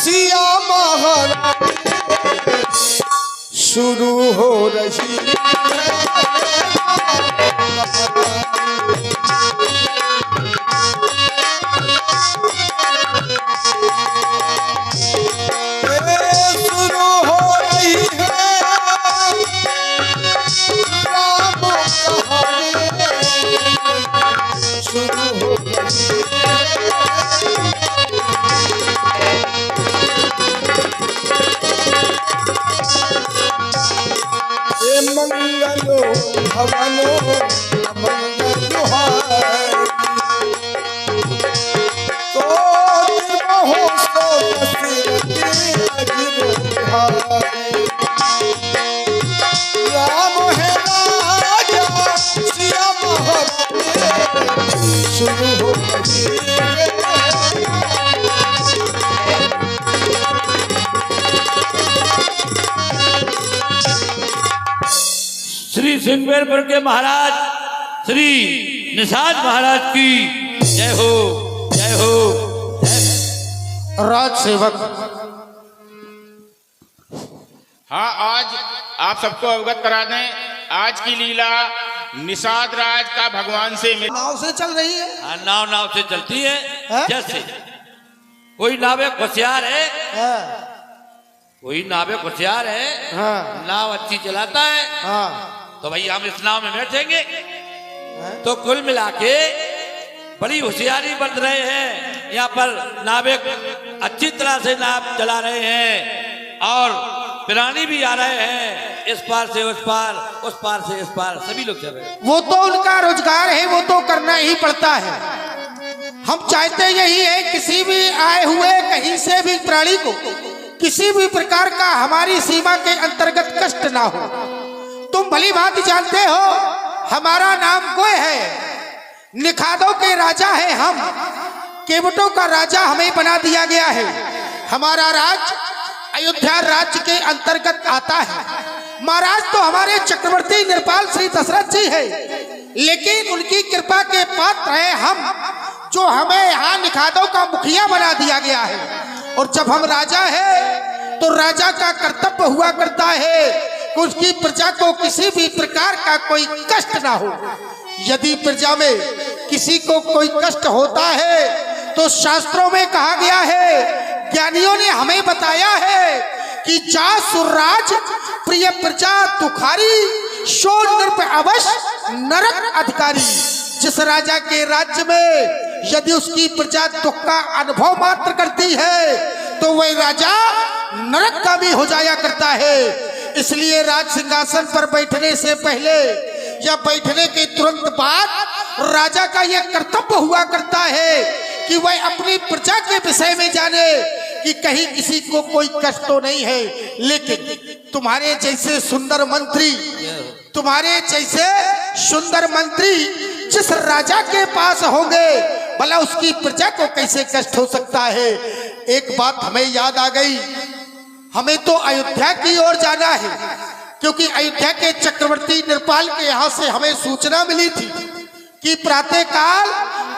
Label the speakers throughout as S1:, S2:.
S1: सिया महारानी शुरू हो रही मंगलो भवनो मंगलो तो हो सो राम है राजा सिया महारानी शुरू हो
S2: श्री सिंहवेरपुर के महाराज श्री निषाद महाराज की जय हो जय हो जय।
S1: राज सेवक
S3: हाँ, आज आप सबको अवगत करा दें, आज की लीला निषाद राज का भगवान से मिल।
S1: नाव से चल रही है।
S2: नाव नाव से चलती है, जैसे कोई नावे होशियार है, कोई नावे होशियार है, नाव अच्छी चलाता है, तो भाई हम इस नाव में बैठेंगे। तो कुल मिला के बड़ी होशियारी बरत रहे हैं, यहाँ पर नाविक अच्छी तरह से नाव चला रहे हैं और प्राणी भी आ रहे हैं, इस पार से उस पार, उस पार से इस पार, सभी लोग चल रहे हैं।
S1: वो तो उनका रोजगार है, वो तो करना ही पड़ता है। हम चाहते यही है किसी भी आए हुए कहीं से भी प्राणी को किसी भी प्रकार का हमारी सीमा के अंतर्गत कष्ट ना हो। तुम भली बात जानते हो हमारा नाम कोई है, निखादों के राजा है हम, केवटों का राजा हमें बना दिया गया है। हमारा राज्य अयोध्या राज्य के अंतर्गत आता है। महाराज तो हमारे चक्रवर्ती निर्पाल श्री दशरथ जी है, लेकिन उनकी कृपा के पात्र है हम, जो हमें यहाँ निखादों का मुखिया बना दिया गया है। और जब हम राजा है तो राजा का कर्तव्य हुआ करता है कि उसकी प्रजा को किसी भी प्रकार का कोई कष्ट ना हो। यदि प्रजा में किसी को कोई कष्ट होता है तो शास्त्रों में कहा गया है, ज्ञानियों ने हमें बताया है कि जा सुरराज प्रिय प्रजा दुखारी, शो नृप अवश्य नरक अधिकारी। जिस राजा के राज्य में यदि उसकी प्रजा दुख का अनुभव मात्र करती है तो वह राजा नरक का भी हो जाया करता है। इसलिए राज सिंहासन पर बैठने से पहले या बैठने के तुरंत बाद राजा का यह कर्तव्य हुआ करता है कि वह अपनी प्रजा के विषय में जाने कि कहीं किसी को कोई कष्ट तो नहीं है। लेकिन तुम्हारे जैसे सुंदर मंत्री जिस राजा के पास होंगे भला उसकी प्रजा को कैसे कष्ट हो सकता है। एक बात हमें याद आ गई, हमें तो अयोध्या की ओर जाना है, क्योंकि अयोध्या के चक्रवर्ती निर्पाल के यहाँ से हमें सूचना मिली थी कि प्रातः काल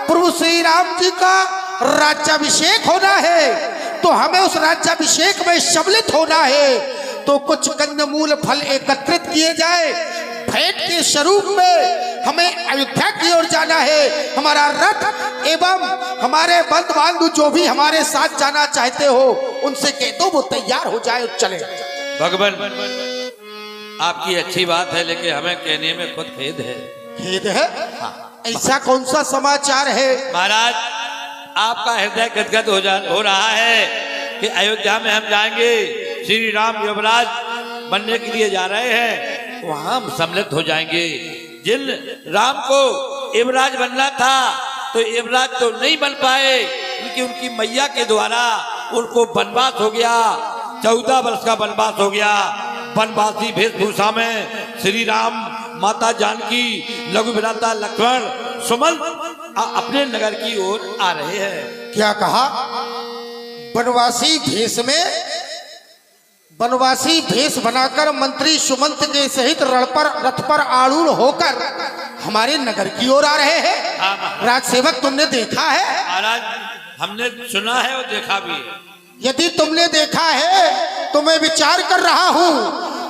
S1: प्रभु श्री राम जी का राज्याभिषेक होना है। तो हमें उस राज्याभिषेक में सम्मिलित होना है, तो कुछ कंदमूल फल एकत्रित किए जाए, भेंट के स्वरूप में हमें अयोध्या की ओर जाना है। हमारा रथ एवं हमारे बंधु बांधव जो भी हमारे साथ जाना चाहते हो उनसे कह दो वो तैयार हो जाए और चले।
S2: भगवान आपकी अच्छी बात है, लेकिन हमें कहने में खुद खेद है।
S1: खेद है? ऐसा कौन सा समाचार है?
S2: महाराज आपका हृदय गदगद हो रहा है कि अयोध्या में हम जाएंगे, श्री राम युवराज बनने के लिए जा रहे हैं, वहां हम सम्मिलित हो जाएंगे। जिन राम को युवराज बनना था तो युवराज तो नहीं बन पाए, क्योंकि उनकी मैया के द्वारा उनको वनवास हो गया, 14 वर्ष का वनवास हो गया। वनवासी वेशभूषा में श्री राम, माता जानकी, लघु भ्राता लक्ष्मण, सुमन अपने नगर की ओर आ रहे हैं।
S1: क्या कहा? वनवासी भेष बनाकर मंत्री सुमंत के सहित रथ पर आरूढ़ होकर हमारे नगर की ओर आ रहे हैं। राज सेवक तुमने देखा है?
S2: महाराज हमने सुना है और देखा भी है।
S1: यदि तुमने देखा है तो मैं विचार कर रहा हूँ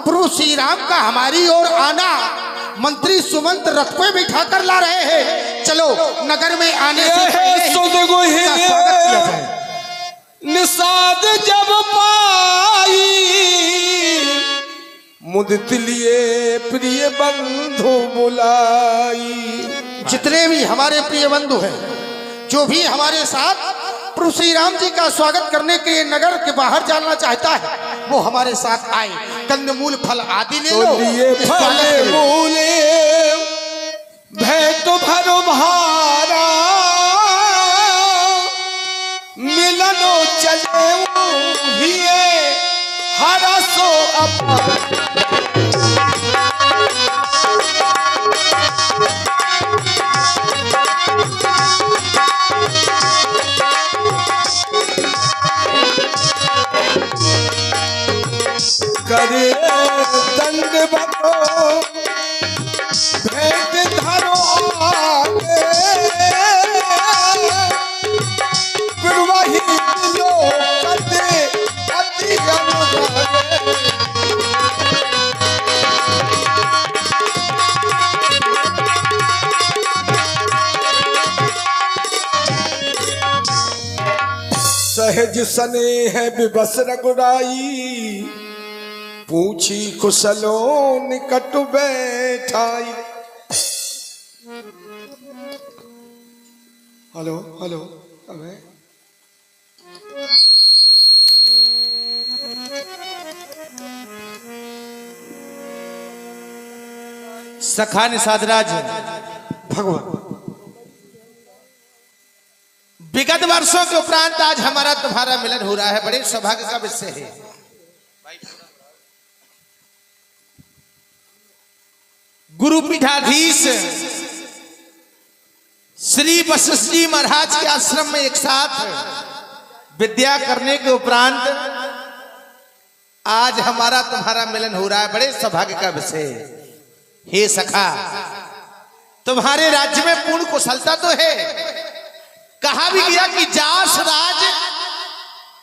S1: प्रभु श्री राम का हमारी ओर आना मंत्री सुमंत रथ पे बिठा कर ला रहे हैं। चलो नगर में आने से पहले ही इसका स्वागत किया जाए।
S4: निषाद जब पाई मुदित लिए प्रिय बंधु बुलाई।
S1: जितने भी हमारे प्रिय बंधु हैं, जो भी हमारे साथ प्रभु श्री राम जी का स्वागत करने के लिए नगर के बाहर जाना चाहता है, वो हमारे साथ आए। कंदमूल फल आदि ले लो।
S4: लिए फल मूले भय तो भरो भारा मिलनो चले हिए हरा सो अपार। करे दंड बतो भेंट धरो आगे फिर वही लोग अति अनुरागे। सहज स्नेह विवश रघुराई पूछी कुशलों निकट बैठाई। हेलो हेलो अबे
S1: सखा निषादराज भगवान, विगत वर्षों के उपरांत आज हमारा तुम्हारा मिलन हो रहा है, बड़े सौभाग्य का विषय है। गुरु पीठाधीश श्री वशिष्ठ जी महाराज के आश्रम में एक साथ विद्या करने के उपरांत आज हमारा तुम्हारा मिलन हो रहा है, बड़े सौभाग्य का विषय है। हे सखा, तुम्हारे राज्य में पूर्ण कुशलता तो है। कहा भी गया कि जास राज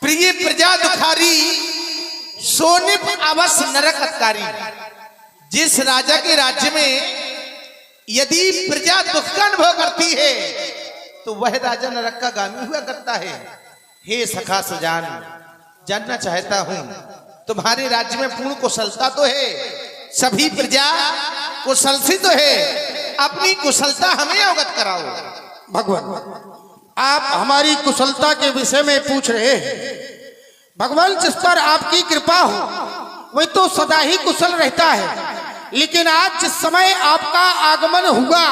S1: प्रिय प्रजा दुखारी सोनिप अवश्य नरक अत्कारी। जिस राजा के राज्य में यदि प्रजा दुख का अनुभव करती है तो वह राजा नरक का गामी हुआ करता है। हे सखा सुजान, जानना चाहता हूं तुम्हारे राज्य में पूर्ण कुशलता तो है, सभी प्रजा कुशल सी तो है, अपनी कुशलता हमें अवगत कराओ। भगवान, आप हमारी कुशलता के विषय में पूछ रहे हैं। भगवान, जिस पर आपकी कृपा हो वह तो सदा ही कुशल रहता है, लेकिन आज जिस समय आपका आगमन हुआ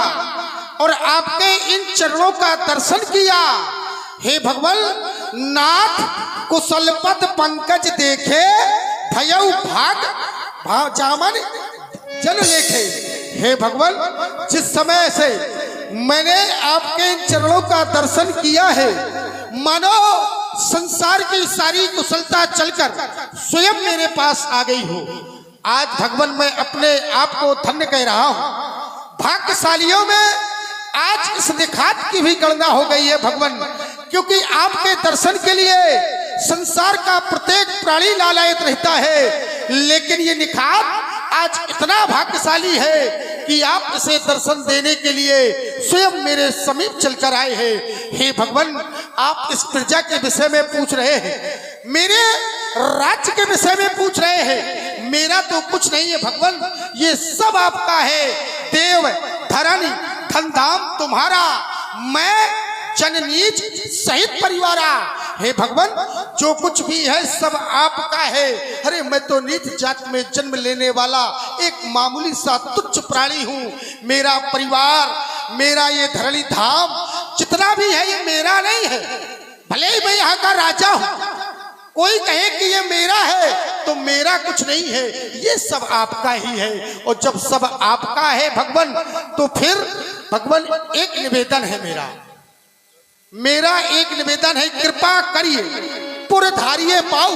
S1: और आपके इन चरणों का दर्शन किया, हे भगवान नाथ कुशल पद पंकज देखे भयउ भाग जामन जन लेखे। हे भगवान, जिस समय से मैंने आपके इन चरणों का दर्शन किया है, मानो संसार की सारी कुशलता चलकर स्वयं मेरे पास आ गई हो। आज भगवान मैं अपने आप को धन्य कह रहा हूं। भाग्यशालियों में आज इस निखात की भी गणना हो गई है भगवान, क्योंकि आपके दर्शन के लिए संसार का प्रत्येक प्राणी लालायित रहता है, लेकिन ये निखात आज इतना भाग्यशाली है कि आप इसे दर्शन देने के लिए स्वयं मेरे समीप चलकर आए हैं। हे भगवान, आप इस प्रजा के विषय में पूछ रहे हैं, मेरे राज्य के विषय में पूछ रहे हैं। मेरा तो कुछ नहीं है भगवान, ये सब आपका है। देव धरनी धन धाम तुम्हारा, मैं जननीच सहित परिवारा। हे भगवान, जो कुछ भी है सब आपका है। अरे मैं तो नीच जात में जन्म लेने वाला एक मामूली सा तुच्छ प्राणी हूँ। मेरा परिवार, मेरा ये धरणी धाम जितना भी है ये मेरा नहीं है। भले ही मैं यहाँ का राजा हूँ, कोई कहे कि ये मेरा है तो मेरा कुछ नहीं है, ये सब आपका ही है। और जब सब आपका है भगवान, तो फिर भगवान एक निवेदन है मेरा एक निवेदन है, कृपा करिए पुर धारिये पाऊ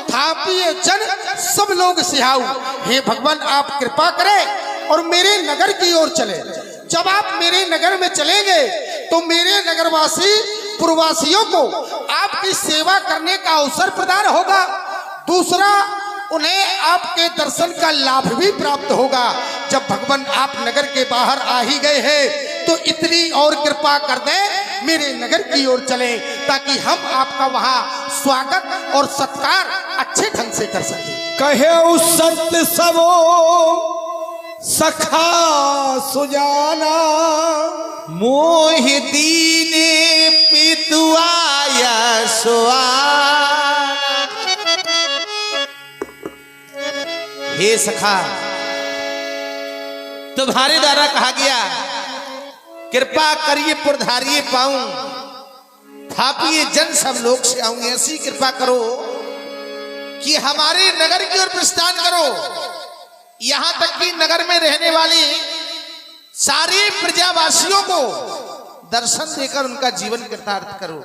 S1: थापिए जन सब लोग सिहाऊ। हे भगवान, आप कृपा करें और मेरे नगर की ओर चले। जब आप मेरे नगर में चलेंगे तो मेरे नगरवासी पूर्ववासियों को आप आपकी सेवा करने का अवसर प्रदान होगा, दूसरा उन्हें आपके दर्शन का लाभ भी प्राप्त होगा। जब भगवान आप नगर के बाहर आ ही गए हैं तो इतनी और कृपा कर दें, मेरे नगर की ओर चलें ताकि हम आपका वहां स्वागत और सत्कार अच्छे ढंग से कर सकें।
S4: कहे उस सत्य सबो सखा सुजाना,
S5: मोह दीने पितुआया सुआना। हे सखा, तुम्हारे द्वारा कहा गया कृपा करिए पुरधारिये पाऊं, थापिए जन सब लोग से आऊं। ऐसी कृपा करो कि हमारे नगर की ओर प्रस्थान करो, यहां तक कि नगर में रहने वाले सारे प्रजावासियों को दर्शन देकर उनका जीवन कृतार्थ करो।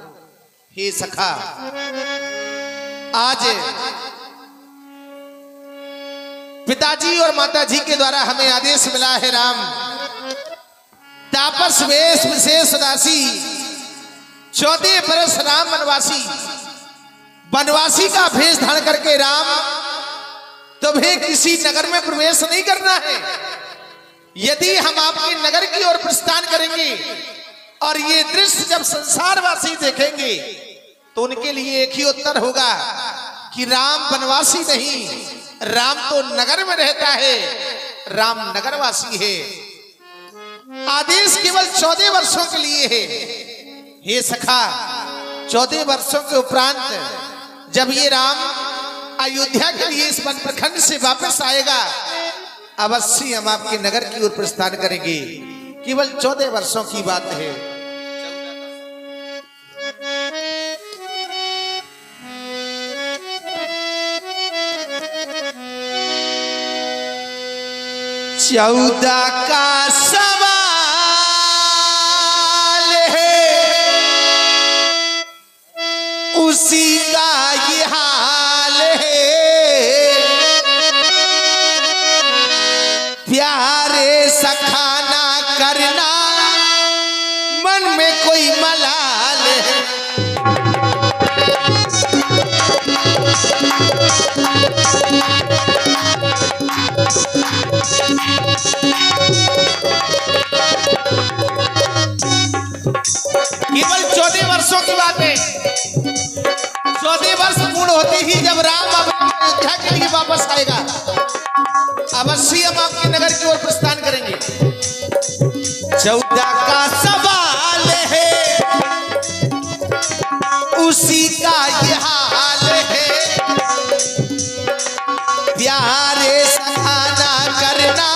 S5: हे सखा, आज पिताजी और माताजी के द्वारा हमें आदेश मिला है, राम तापस वेश विशेष राशि 14 बरस राम वनवासी, वनवासी का भेष धारण करके राम तुम्हें किसी नगर में प्रवेश नहीं करना है। यदि हम आपके नगर की ओर प्रस्थान करेंगे और ये दृश्य जब संसारवासी देखेंगे तो उनके लिए एक ही उत्तर होगा कि राम वनवासी नहीं, राम तो नगर में रहता है, राम नगरवासी है। आदेश केवल 14 वर्षों के लिए है। हे सखा, 14 वर्षों के उपरांत जब ये राम अयोध्या के लिए इस वन प्रखंड से वापस आएगा, अवश्य हम आपके नगर की ओर प्रस्थान करेंगे। केवल 14 वर्षों की बात है। 14 का सवाल है, उसी का ये हाल है। प्यारे सखाना करना, मन में कोई मलाल है। केवल 14 वर्षों की बात है। 14 वर्ष पूर्ण होते ही जब राम अयोध्या के लिए वापस आएगा, अवश्य हम आपके नगर की ओर प्रस्थान करेंगे। 14 का सवाल है, उसी का ये हाल है। प्यारे सखाना करना,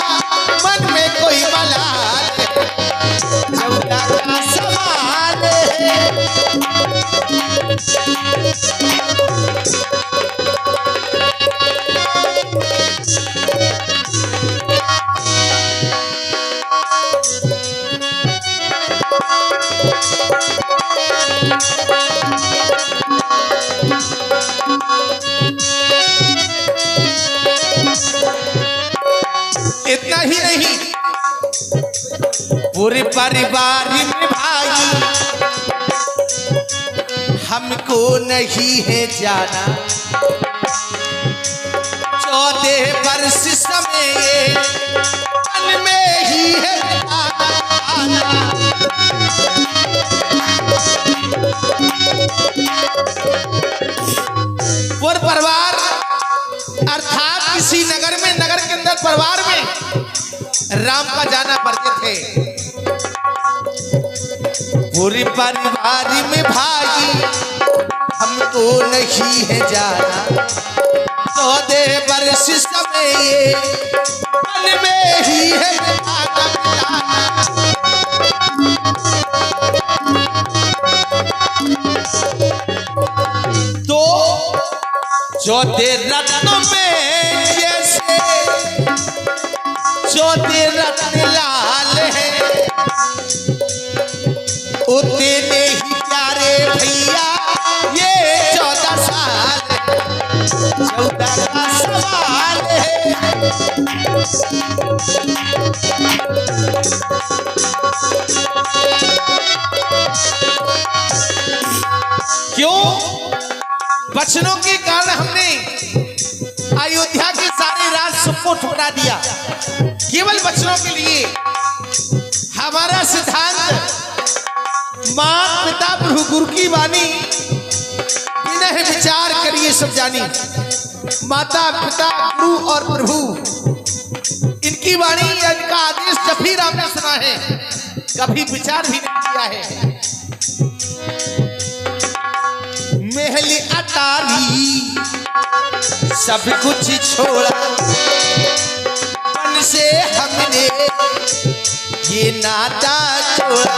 S5: मन में कोई मलाल है। 14 का सवाल है। इतना ही नहीं, पूरे परिवार में भाई हमको नहीं है जाना। 14 वर्ष समय मन में ही है आना। पूरे परिवार अर्थात किसी नगर में, नगर के अंदर परिवार में राम का जाना पड़ते थे। पूरे परिवार में भाई हमको नहीं है जाना। 14 वर्ष समय मन में ही है आना। तो 14 रत्नों में जैसे 14 रत्न लाल है, उतने ही प्यारे भैया ये 14 साल है। 14 का सवाल है। क्यों? वचनों के कारण हमने अयोध्या के सारे राज सबको ठुकरा दिया। केवल वचनों के लिए हमारा सिद्धांत मां पिता प्रभु गुरु की वाणी, बिना विचार करिए सब जानी। माता पिता गुरु और प्रभु इनकी वाणी, इनका आदेश जब भी राम ने सुना है, कभी विचार भी नहीं किया है। महल अटारी सब कुछ छोड़ा, मन से हमने ये नाता छोड़ा।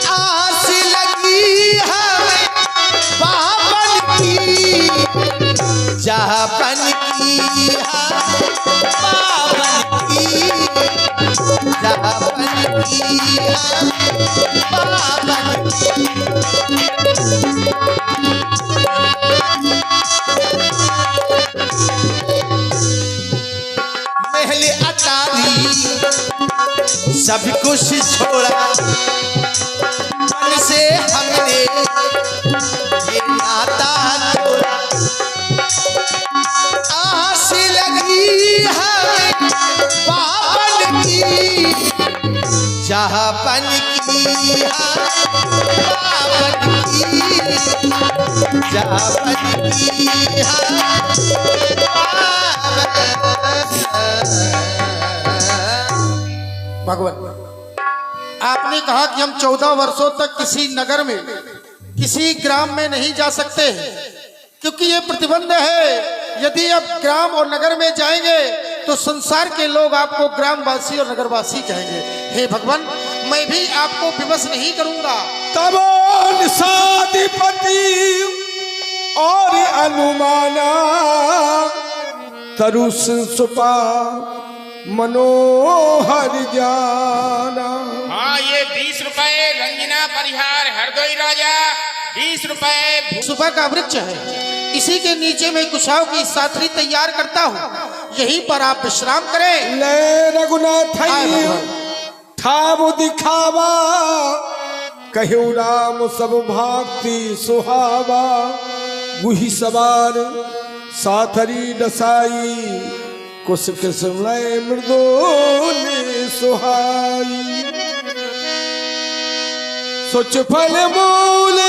S5: आस लगी हमें पावन की, जहापन की पावन की, जहापन की पावन की। महल अटारी सब कुछ छोड़ा, मन से हमने ये नाता तोड़ा। आस लगी हमें पावन की, जहापन की पावन की, जहापन की
S1: भगवान, आपने कहा कि हम 14 वर्षों तक किसी नगर में, किसी ग्राम में नहीं जा सकते हैं, क्योंकि ये प्रतिबंध है। यदि आप ग्राम और नगर में जाएंगे तो संसार के लोग आपको ग्रामवासी और नगरवासी कहेंगे। हे भगवान, मैं भी आपको विवश नहीं करूंगा।
S4: तब निशाधिपति और अनुमाना, तरुष सुपा मनोहर जाना।
S3: हाँ, ये 20 रुपए रंजना परिहार हरदोई राजा, 20 रुपए।
S1: सुबह का वृक्ष है, इसी के नीचे मैं कुशाव की साथरी तैयार करता हूँ, यहीं पर आप विश्राम करें।
S4: ले रघुनाथ ठाव दिखावा, कहु राम सब भक्ति सुहावा। गुही सवार साथरी डसाई, कुश किस्मय मृदोल सुहाई। सोच फल मूल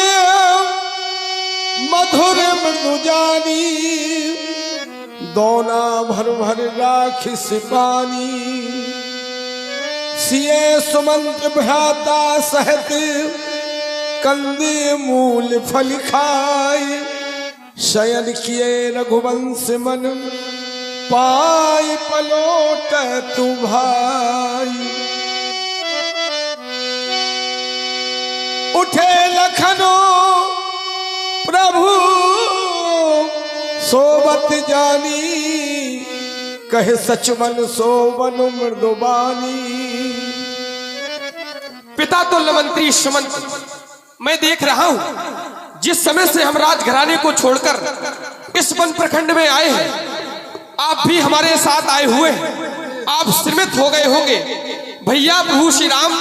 S4: मधुर मृदु जानी, दोना भर भर राखिस पानी। सिए सुमंत्र भ्राता सहत, कंदे मूल फल खाए। शयन किए रघुवंश मन, पाई पलोट तू भाई। उठे लखनो प्रभु सोबत जानी, कहे सच मन सोवन मृदुबानी।
S6: पिता तुल्य मंत्री सुमंत, मैं देख रहा हूं जिस समय से हम राजघराने को छोड़कर इस वन प्रखंड में आए हैं, आप भी हमारे साथ आए हुए हैं। आप श्रीमित हो गए होंगे। भैया प्रभु श्री राम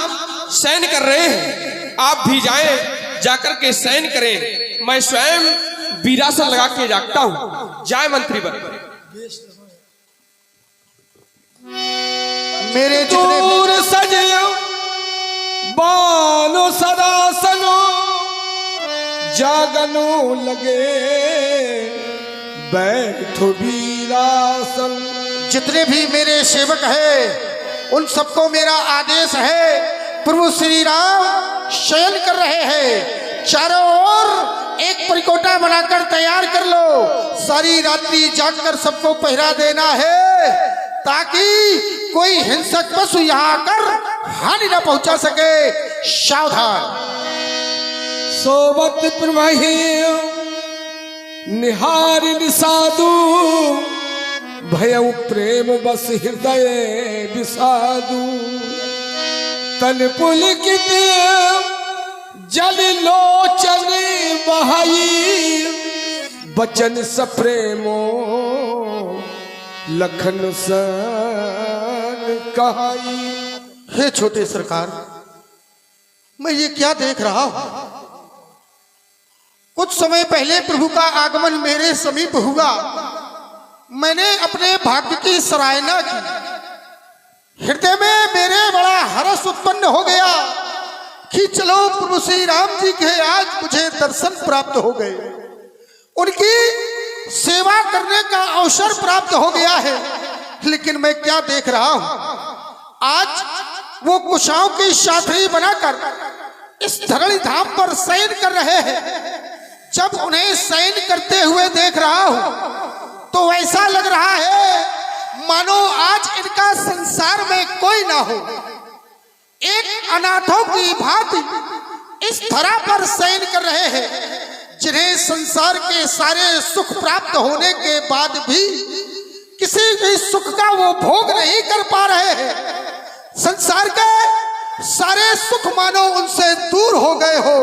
S6: शयन कर रहे हैं, आप भी जाएं, जाकर के शयन करें। मैं स्वयं वीरासन लगा के जागता हूं। जय मंत्री वर।
S1: मेरे
S4: दूर सजयो बानो सदासनो, जागनो लगे बैठो वीरासन।
S1: जितने भी मेरे सेवक हैं, उन सबको मेरा आदेश है, प्रभु श्री राम शयन कर रहे हैं। चारों ओर एक परिकोटा बनाकर तैयार कर लो, सारी रात्रि जागकर सबको पहरा देना है, ताकि कोई हिंसक पशु यहाँ आकर हानि न पहुंचा सके। सावधान।
S4: सोबत प्रभहि निहारिन साधु, भयउ प्रेम बस हृदय विषादु। तन पुलकित जल लोचन बहाई, बचन सप्रेमो लखन सन कहाई।
S1: हे छोटे सरकार, मैं ये क्या देख रहा हूं? कुछ समय पहले प्रभु का आगमन मेरे समीप हुआ। मैंने अपने भाग्य की सराहना की। हृदय में मेरे बड़ा हर्ष उत्पन्न हो गया कि चलो प्रभु श्री राम जी के आज मुझे दर्शन प्राप्त हो गए, उनकी सेवा करने का अवसर प्राप्त हो गया है। लेकिन मैं क्या देख रहा हूं, आज वो कुशाओं की शाथरी बनाकर इस धरणी धाम पर शयन कर रहे हैं। जब उन्हें शयन करते हुए देख रहा हूं तो ऐसा लग रहा है मानो आज इनका संसार में कोई ना हो। एक अनाथों की भांति इस धरा पर शयन कर रहे हैं, जिन्हें संसार के सारे सुख प्राप्त होने के बाद भी किसी भी सुख का वो भोग नहीं कर पा रहे हैं। संसार के सारे सुख मानो उनसे दूर हो गए हो।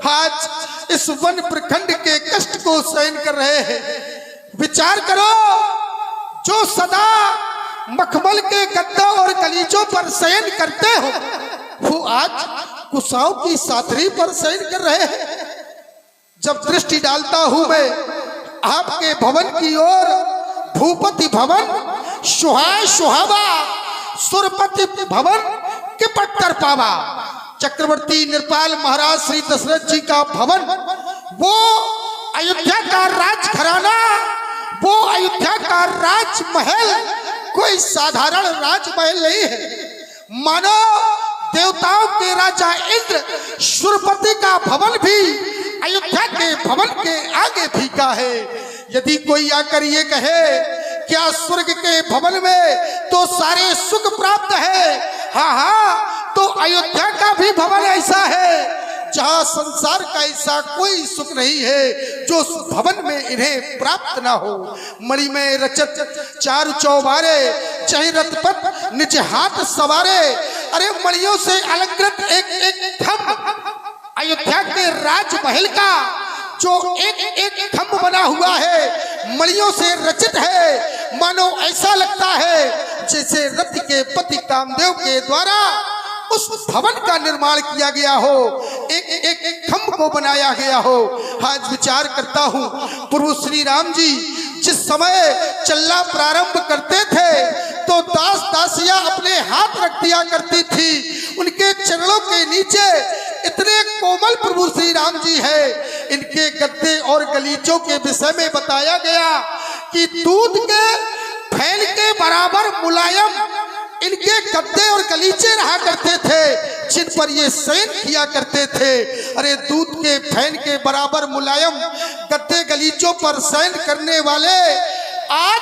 S1: आज इस वन प्रखंड के कष्ट को सहन कर रहे हैं। विचार करो, जो सदा मखमल के गद्दों और गलीचों पर शयन करते हो, वो आज कुशाओं की साथरी पर शयन कर रहे हैं। जब दृष्टि डालता हूं मैं आपके भवन की ओर, भूपति भवन सुहाय सुहावा, सुरपति भवन के पट्टर पावा। चक्रवर्ती नृपाल महाराज श्री दशरथ जी का भवन, वो अयोध्या का राजघराना, वो अयोध्या का राजमहल कोई साधारण राजमहल नहीं है। मानो देवताओं के राजा इंद्र सुरपति का भवन भी अयोध्या के भवन के आगे फीका है। यदि कोई आकर ये कहे क्या स्वर्ग के भवन में तो सारे सुख प्राप्त है, हाँ हाँ, तो अयोध्या का भी भवन ऐसा है जहां संसार का ऐसा कोई सुख नहीं है जो भवन में इन्हें प्राप्त ना हो। मणि में रचत चार चौबारे, चाहे रथपथ निज हाथ सवारे। अरे मणियों से अलंकृत एक एक खम्भ अयोध्या के राजमहल का जो एक एक खम्भ बना हुआ है, मणियों से रचित है। मानो ऐसा लगता है जैसे रथ के पति कामदेव के द्वारा उस भवन का निर्माण किया गया हो, एक एक खम्भ को बनाया गया हो। आज विचार करता हूँ, प्रभु श्री राम जी जिस समय चलना प्रारंभ करते थे तो दास दासियां अपने हाथ रख दिया करती थी। उनके चरणों के नीचे इतने कोमल प्रभु श्री राम जी है। इनके गद्दे और गलीचों के विषय में बताया गया कि दूध के फैल के बराबर मुलायम इनके गद्दे और गलीचे रहा करते थे, जिन पर ये शयन किया करते थे। अरे दूध के फैन के बराबर मुलायम गद्दे गलीचों पर शयन करने वाले आज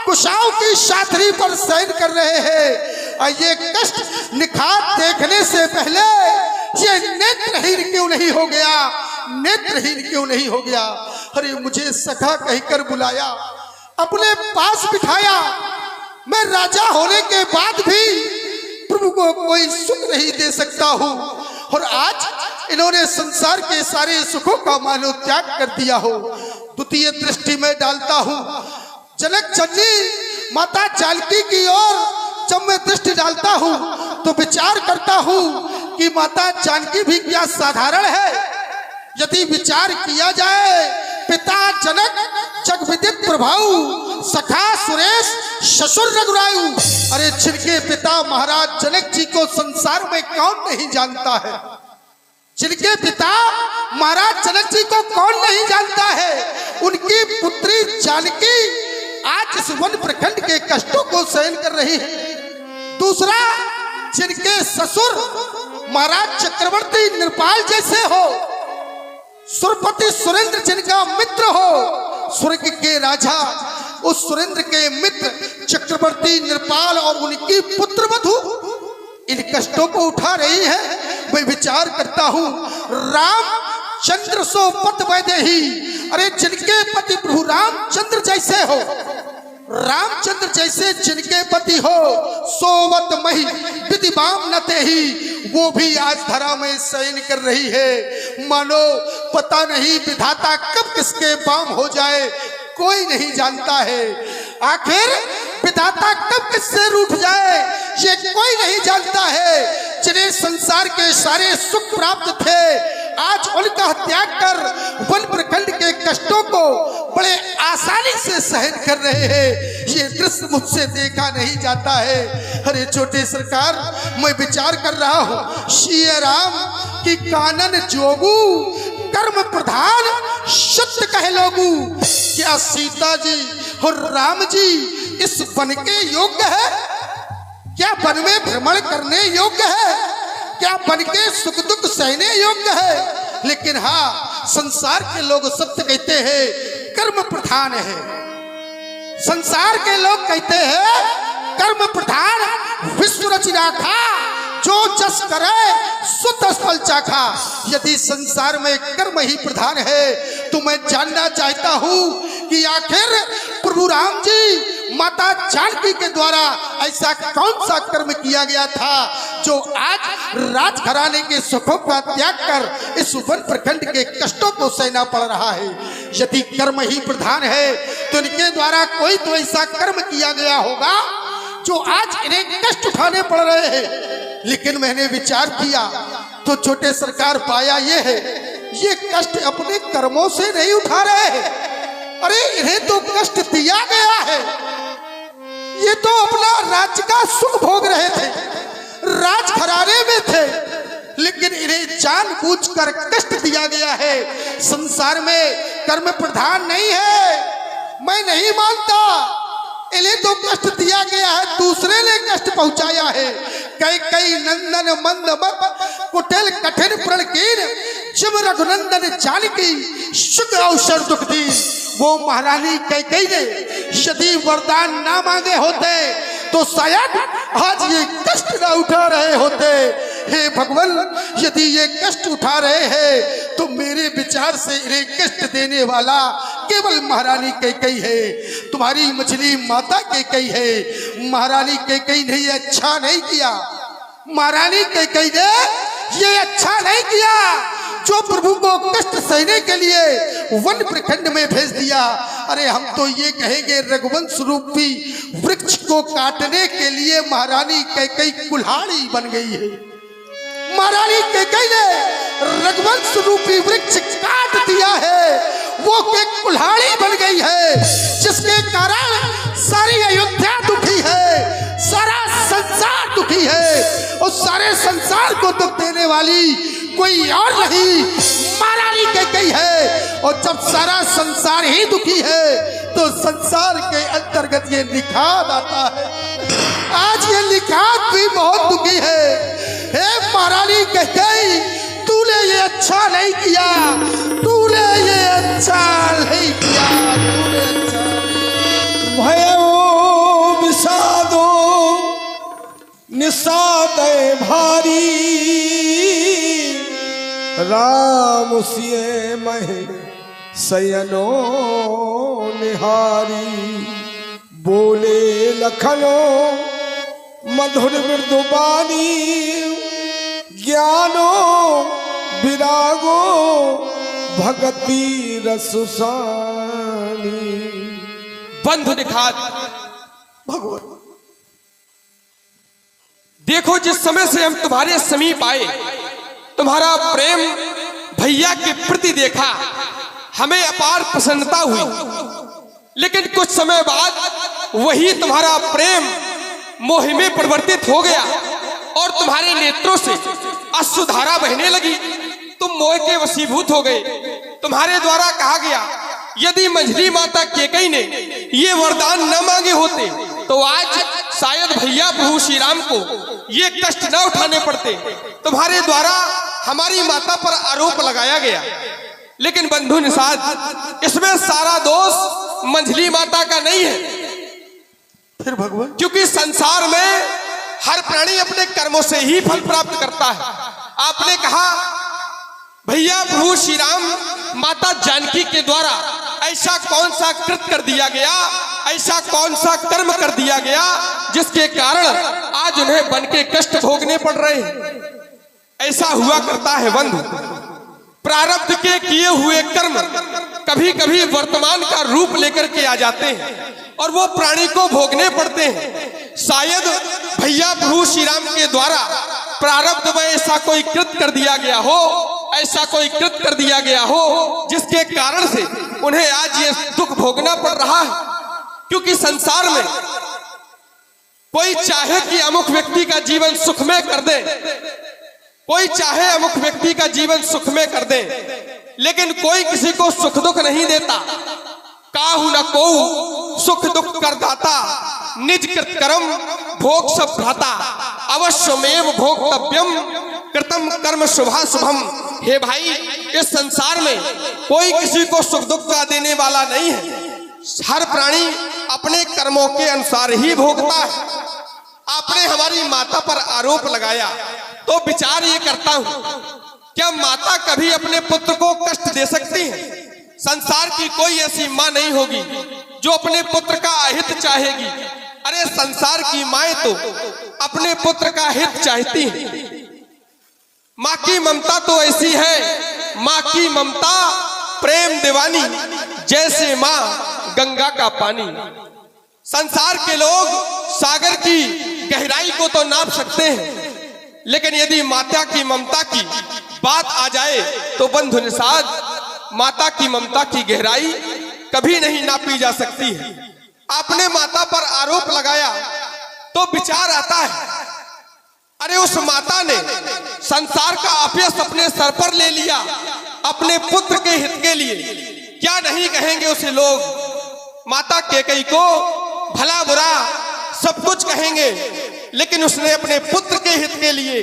S1: कुशाओं की शाथरी पर शयन कर रहे हैं। और ये कष्ट निखात देखने से पहले ये नेत्रहीन क्यों नहीं हो गया, नेत्रहीन क्यों नहीं हो गया। अरे मुझे सखा कहकर बुलाया, अपने पास बिठाया। मैं राजा होने के बाद भी प्रभु को कोई सुख नहीं दे सकता हूँ, और आज इन्होंने संसार के सारे सुखों का मानो त्याग कर दिया हो। द्वितीय दृष्टि में डालता हूँ जनक जननी माता जानकी की ओर। जब मैं दृष्टि डालता हूँ तो विचार करता हूँ कि माता जानकी भी क्या साधारण है। यदि विचार किया जाए, पिता जनक जगविदित प्रभाऊ, सखा सुरेश, ससुर रघुरायु। अरे जिनके पिता महाराज जनक जी को संसार में कौन नहीं जानता है, जिनके पिता महाराज जनक जी को कौन नहीं जानता है। उनकी पुत्री जानकी आज इस वन प्रखंड के कष्टों को सहन कर रही है। दूसरा, जिनके ससुर महाराज चक्रवर्ती नृपाल जैसे हो, सुरपति सुरेंद्र जिनका मित्र हो, स्वर्ग के राजा उस सुरेंद्र के मित्र चक्रवर्ती नृपाल और उनकी पुत्र वधु इन कष्टों को उठा रही है। मैं विचार करता हूँ, राम चंद्र सो पत वैदेही। अरे जिनके पति प्रभु रामचंद्र जैसे हो, रामचंद्र जैसे जिनके पति हो, सोवत मही विधि बाम न तेही, वो भी आज धरा में शयन कर रही है। मानो पता नहीं विधाता कब किसके बाम हो जाए, कोई नहीं जानता है। आखिर विधाता कब किससे रूठ जाए, ये कोई नहीं जानता है। जिन्हें संसार के सारे सुख प्राप्त थे, आज उनका त्याग कर वन प्रखंड के कष्टों को बड़े आसानी से सहन कर रहे हैं। ये दृश्य मुझसे देखा नहीं जाता है। अरे छोटे सरकार, मैं विचार कर रहा हूँ, श्री राम की कानन जोगू कर्म प्रधान सत्य कह लोगू। क्या सीता जी और राम जी इस वन के योग्य है? क्या वन में भ्रमण करने योग्य है? क्या वन के सुख दुख सहने योग्य है? लेकिन हाँ, संसार के लोग सत्य कहते हैं कर्म प्रधान है। संसार के लोग कहते हैं कर्म प्रधान विश्व रचि राखा, जो जस करे सो तस फल चाखा। यदि संसार में कर्म ही प्रधान है तो मैं जानना चाहता हूँ कि आखिर प्रभु राम जी माता जानकी के द्वारा ऐसा कौन सा कर्म किया गया था जो आज राजघराने के सुखों का त्याग कर इस वन प्रखंड के कष्टों को सहना पड़ रहा है। यदि कर्म ही प्रधान है तो इनके द्वारा कोई तो ऐसा कर्म किया गया होगा जो आज इन्हें कष्ट उठाने पड़ रहे हैं। लेकिन मैंने विचार किया तो छोटे सरकार पाया ये है, ये कष्ट अपने कर्मों से नहीं उठा रहे हैं। अरे इन्हें तो कष्ट दिया गया है। ये तो अपना राज्य का सुख भोग रहे थे, राजघराने में थे, लेकिन इन्हें जानबूझकर कष्ट दिया गया है। संसार में कर्म प्रधान नहीं है, मैं नहीं मानता। इन्हें तो कष्ट दिया गया है, दूसरे ने कष्ट पहुंचाया है। कई कई नंदन मंद मत कुटिल कठिन प्रण कीन, जिम रघुनंदन जानकी सुख अवसर दुख दी। वो महारानी कैकेयी ने यदि वरदान ना मांगे होते तो शायद आज ये कष्ट ना उठा रहे होते। हे भगवान, यदि ये कष्ट उठा रहे हैं तो मेरे विचार से इन्हें कष्ट देने वाला केवल महारानी कैकेयी है, तुम्हारी मछली माता कैकेयी है। महारानी कैकेयी ने ये अच्छा नहीं किया, महारानी कैकेयी ने ये अच्छा नहीं किया जो प्रभु को कष्ट सहने के लिए वन प्रखंड में भेज दिया। अरे हम तो ये कहेंगे रघुवंश रूपी वृक्ष को काटने के लिए महारानी कैकेयी कुल्हाड़ी बन गई है। महारानी कैकेयी ने रघुवंश रूपी वृक्ष काट दिया है, वो एक कुल्हाड़ी बन गई है, जिसके कारण सारी अयोध्या दुखी है, सारा संसार दुखी है। और सारे संसार को दुख देने वाली कोई और नहीं, महारानी कैकेयी है। और जब सारा संसार ही दुखी है तो संसार के अंतर्गत ये निखात आता है। आज ये निखात भी बहुत दुखी है। हे महारानी कैकेयी, तूने ये अच्छा नहीं किया, तूने ये अच्छा नहीं किया, तूने अच्छा।
S4: भयो विषादो निषाद भारी, राम सिए महे सयनो निहारी। बोले लखनो मधुर मृदुबानी, ज्ञानो विरागो भगति रसुसानी।
S6: बंधु निखात
S1: भगवान,
S6: देखो, जिस समय से हम तुम्हारे समीप आए, तुम्हारा प्रेम भैया के प्रति देखा, हमें अपार प्रसन्नता हुई। लेकिन कुछ समय बाद वही तुम्हारा प्रेम मोह में परिवर्तित हो गया और तुम्हारे नेत्रों से अश्रुधारा बहने लगी। तुम मोह के वशीभूत हो गए। तुम्हारे द्वारा कहा गया, यदि मंझली माता कैकेयी ने ये वरदान न मांगे होते तो आज शायद भैया प्रभु श्री राम को ये कष्ट न उठाने पड़ते। तुम्हारे द्वारा हमारी माता पर आरोप लगाया गया, लेकिन बंधु निषाद, इसमें सारा दोष मंझली माता का नहीं है।
S1: फिर भगवान,
S6: क्योंकि संसार में हर प्राणी अपने कर्मों से ही फल प्राप्त करता है। आपने कहा भैया प्रभु श्री राम माता जानकी के द्वारा ऐसा कौन सा कृत कर दिया गया, ऐसा कौन सा कर्म कर दिया गया जिसके कारण आज उन्हें वन के कष्ट भोगने पड़ रहे हैं। ऐसा हुआ करता है बंधु, प्रारब्ध के किए हुए कर्म कभी कभी वर्तमान का रूप लेकर के आ जाते हैं और वो प्राणी को भोगने पड़ते हैं। शायद भैया प्रभु श्री राम के द्वारा प्रारब्ध में ऐसा कोई कृत कर दिया गया हो ऐसा कोई कृत कर दिया गया हो जिसके कारण से उन्हें आज ये दुख भोगना पड़ रहा है। क्योंकि संसार में कोई चाहे कि अमुक व्यक्ति का जीवन सुखमय कर दे, कोई चाहे अमुक व्यक्ति का जीवन सुखमय कर दे, लेकिन कोई किसी को सुख दुख नहीं देता। काहू न को सुख दुख कर दाता, निज कृत कर्म भोग सब भ्राता, अवश्यमेव भोक्तव्यम कृतम कर्म शुभा शुभम। हे भाई, इस संसार में कोई किसी को सुख दुख का देने वाला नहीं है। हर प्राणी अपने कर्मों के अनुसार ही भोगता है। आपने हमारी माता पर आरोप लगाया तो विचार ये करता हूं, क्या माता कभी अपने पुत्र को कष्ट दे सकती है? संसार की कोई ऐसी माँ नहीं होगी जो अपने पुत्र का अहित चाहेगी। अरे संसार की माएं तो अपने पुत्र का हित चाहती हैं। माँ की ममता तो ऐसी है, माँ की ममता प्रेम दीवानी, जैसे माँ गंगा का पानी। संसार के लोग सागर की गहराई को तो नाप सकते हैं, लेकिन यदि माता की ममता की बात आ जाए तो बंधु निषाद, माता की ममता की गहराई कभी नहीं नापी जा सकती है। आपने माता पर आरोप लगाया तो विचार आता है, अरे उस माता ने संसार का अपयश अपने सर पर ले लिया अपने पुत्र के हित के लिए। क्या नहीं कहेंगे उसे लोग? माता कैकेयी को भला बुरा सब कुछ कहेंगे, लेकिन उसने अपने पुत्र के हित के लिए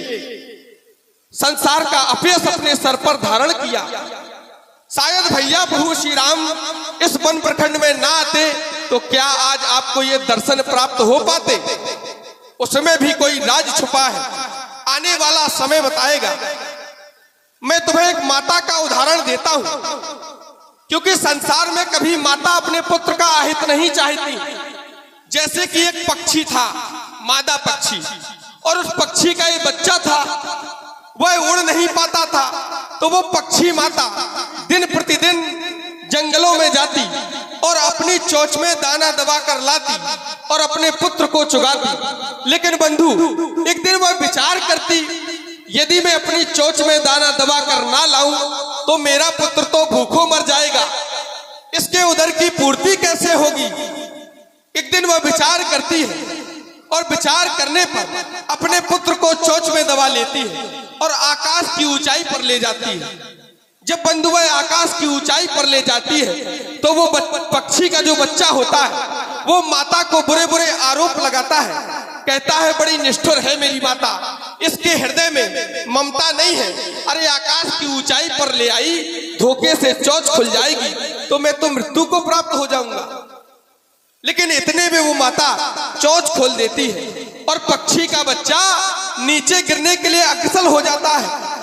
S6: संसार का अपयश अपने सर पर धारण किया। शायद भैया प्रभु श्री राम इस वन प्रखंड में ना आते तो क्या आज आपको ये दर्शन प्राप्त हो पाते? उसमें भी कोई राज छुपा है, आने वाला समय बताएगा। मैं तुम्हें एक माता का उदाहरण देता हूं, क्योंकि संसार में कभी माता अपने पुत्र का अहित नहीं चाहती। जैसे कि एक पक्षी था, मादा पक्षी, और उस पक्षी का एक बच्चा था, वह उड़ नहीं पाता था, तो वो पक्षी माता दिन प्रतिदिन जंगलों में जाती और अपनी चोंच में दाना दबा कर लाती और अपने पुत्र को चुगाती। लेकिन बंधु, एक दिन वह विचार करती, यदि मैं अपनी चोंच में दाना दबा कर ना लाऊं तो मेरा पुत्र तो भूखों मर जाएगा, इसके उदर की पूर्ति कैसे होगी? एक दिन वह विचार करती है और विचार करने पर अपने पुत्र को चोंच में दबा लेती है और आकाश की ऊंचाई पर ले जाती है। जब बंधु वह आकाश की ऊंचाई पर ले जाती है तो वो पक्षी का जो बच्चा होता है वो माता को बुरे बुरे आरोप लगाता है, कहता है बड़ी निष्ठुर है मेरी माता, इसके हृदय में ममता नहीं है। अरे आकाश की ऊंचाई पर ले आई, धोखे से चोंच खुल जाएगी तो मैं तो मृत्यु को प्राप्त हो जाऊंगा। लेकिन इतने में वो माता चोंच खोल देती है और पक्षी का बच्चा नीचे गिरने के लिए अग्रसर हो जाता है।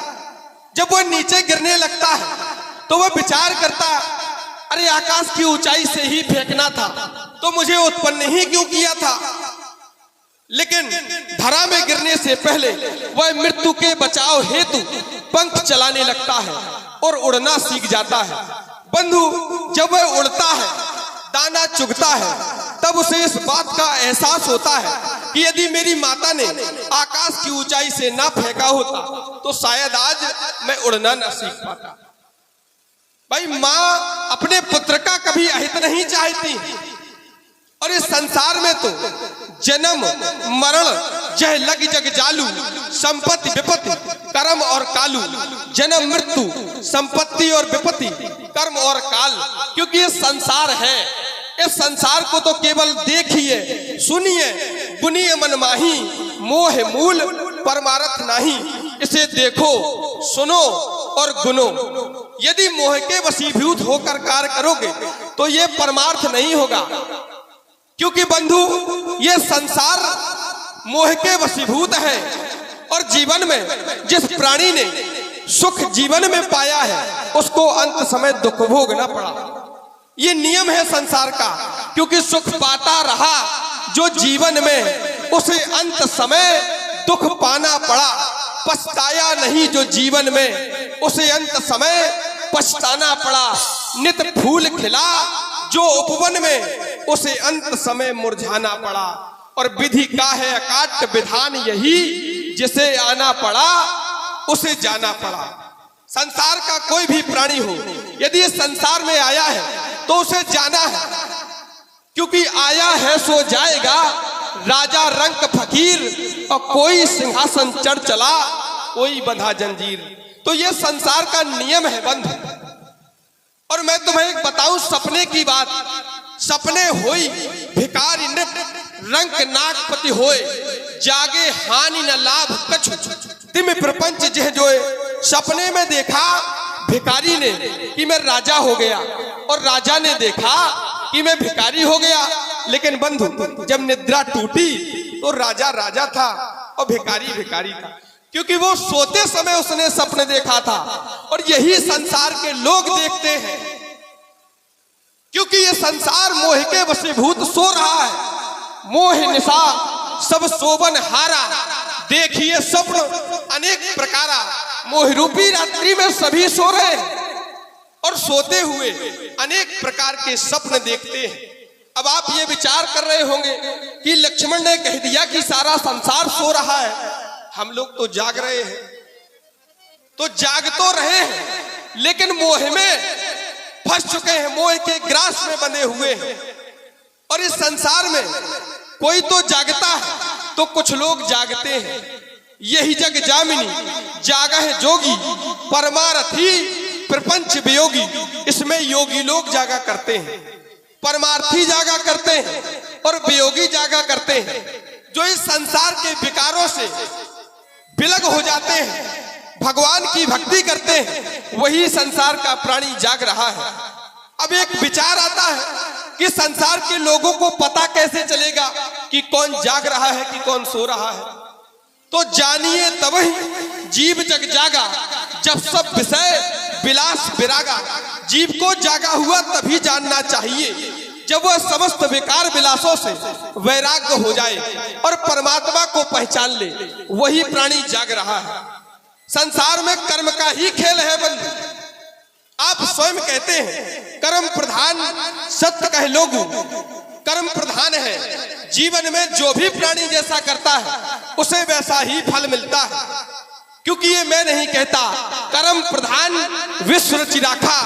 S6: जब वो नीचे गिरने लगता है तो वह विचार करता, अरे आकाश की ऊंचाई से ही फेंकना था तो मुझे उत्पन्न ही क्यों किया था? लेकिन धरा में गिरने से पहले वह मृत्यु के बचाव हेतु पंख चलाने लगता है और उड़ना सीख जाता है। बंधु, जब वह उड़ता है, दाना चुगता है, तब उसे इस बात का एहसास होता है कि यदि मेरी माता ने आकाश की ऊंचाई से ना फेंका होता तो शायद आज मैं उड़ना ना सीख पाता। भाई, माँ अपने पुत्र का कभी अहित नहीं चाहती, और इस संसार में तो जन्म मरण जह लग जग जालू, संपत्ति विपत्ति कर्म और कालू। जन्म मृत्यु संपत्ति और विपत्ति कर्म और काल, क्योंकि ये संसार है। इस संसार को तो केवल देखिए, सुनिए, बुनिए मन माही, मोह मूल परमारथ नाही। इसे देखो, सुनो और गुनो। यदि मोह के वशीभूत होकर कार्य करोगे तो ये परमार्थ नहीं होगा, क्योंकि बंधु ये संसार मोह के वशीभूत है। और जीवन में जिस प्राणी ने सुख जीवन में पाया है उसको अंत समय दुख भोगना पड़ा। ये नियम है संसार का, क्योंकि सुख पाता रहा जो जीवन में, उसे अंत समय दुख पाना पड़ा। पछताया नहीं जो जीवन में, उसे अंत समय पछताना पड़ा। नित फूल खिला जो उपवन में, उसे अंत समय मुरझाना पड़ा। और विधि का है अकाट्य विधान यही, जिसे आना पड़ा उसे जाना पड़ा। संसार का कोई भी प्राणी हो, यदि इस संसार में आया है तो उसे जाना है, क्योंकि आया है सो जाएगा। राजा रंक फकीर और कोई सिंहासन चढ़ चला, कोई बंधा जंजीर। तो ये संसार का नियम है बंधु। और मैं तुम्हें एक बताऊं सपने की बात। सपने होई भिकारी नृप रंक नागपति होए, जागे हानि न लाभ कछु तिम प्रपंच जह जोए। सपने में देखा भिकारी ने कि मैं राजा हो गया, और राजा ने देखा कि मैं भिकारी हो गया। लेकिन बंधु, जब निद्रा टूटी तो राजा राजा था और भिकारी भिकारी था, क्योंकि वो सोते समय उसने सपने देखा था। और यही संसार के लोग देखते हैं, क्योंकि ये संसार मोह के वशीभूत सो रहा है। मोह निशा सब सोबन हारा, देखिए स्वप्न अनेक प्रकारा। मोह रूपी रात्रि में सभी सो रहे हैं और सोते हुए अनेक प्रकार के स्वप्न देखते हैं। अब आप ये विचार कर रहे होंगे कि लक्ष्मण ने कह दिया कि सारा संसार सो रहा है, हम लोग तो जाग रहे हैं। तो जाग तो रहे हैं, लेकिन मोह में फंस चुके हैं, मोह के ग्रास में बंधे हुए हैं। और इस संसार में कोई तो जागता है तो कुछ लोग जागते हैं। यही जग जामिनी जागा है जोगी, परमारथी प्रपंच वियोगी। इसमें योगी लोग जागा करते हैं, परमार्थी जागा करते हैं और वियोगी जागा करते हैं, जो इस संसार के विकारों से विलग हो जाते हैं, भगवान की भक्ति करते हैं। वही संसार का प्राणी जाग रहा है। अब एक विचार आता है कि संसार के लोगों को पता कैसे चलेगा कि कौन जाग रहा है कि कौन सो रहा है। तो जानिए तबही जीव जग जागा, जब सब विषय विलास विरागा। जीव को जागा हुआ तभी जानना चाहिए जब वह समस्त विकार विलासों से वैराग्य हो जाए और परमात्मा को पहचान ले। वही प्राणी जाग रहा है। संसार में कर्म का ही खेल है बंधु। आप स्वयं कहते हैं कर्म प्रधान सत्य कह लोगु, कर्म प्रधान है। जीवन में जो भी प्राणी जैसा करता है उसे वैसा ही फल मिलता है, क्योंकि ये मैं नहीं कहता। कर्म प्रधान विश्व रचि राखा,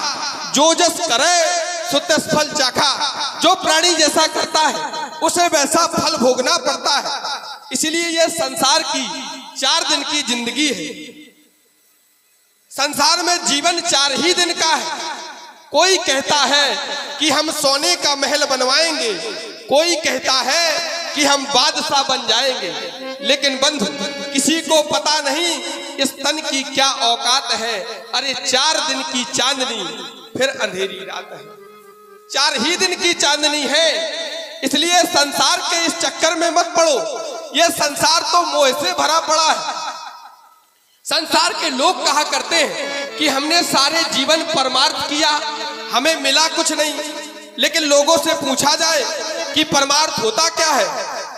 S6: जो जस करे सो तस फल चाखा। जो प्राणी जैसा करता है उसे वैसा फल भोगना पड़ता है। इसलिए यह संसार की 4 दिन की जिंदगी है। संसार में जीवन 4 ही दिन का है। कोई कहता है कि हम सोने का महल बनवाएंगे, कोई कहता है कि हम बादशाह बन जाएंगे। लेकिन बंधु, किसी को पता नहीं इस तन की क्या औकात है। अरे 4 दिन की चांदनी फिर अंधेरी रात है। 4 ही दिन की चांदनी है। इसलिए संसार के इस चक्कर में मत पड़ो। यह संसार तो मोह से भरा पड़ा है। संसार के लोग कहा करते हैं कि हमने सारे जीवन परमार्थ किया, हमें मिला कुछ नहीं। लेकिन लोगों से पूछा जाए कि परमार्थ होता क्या है,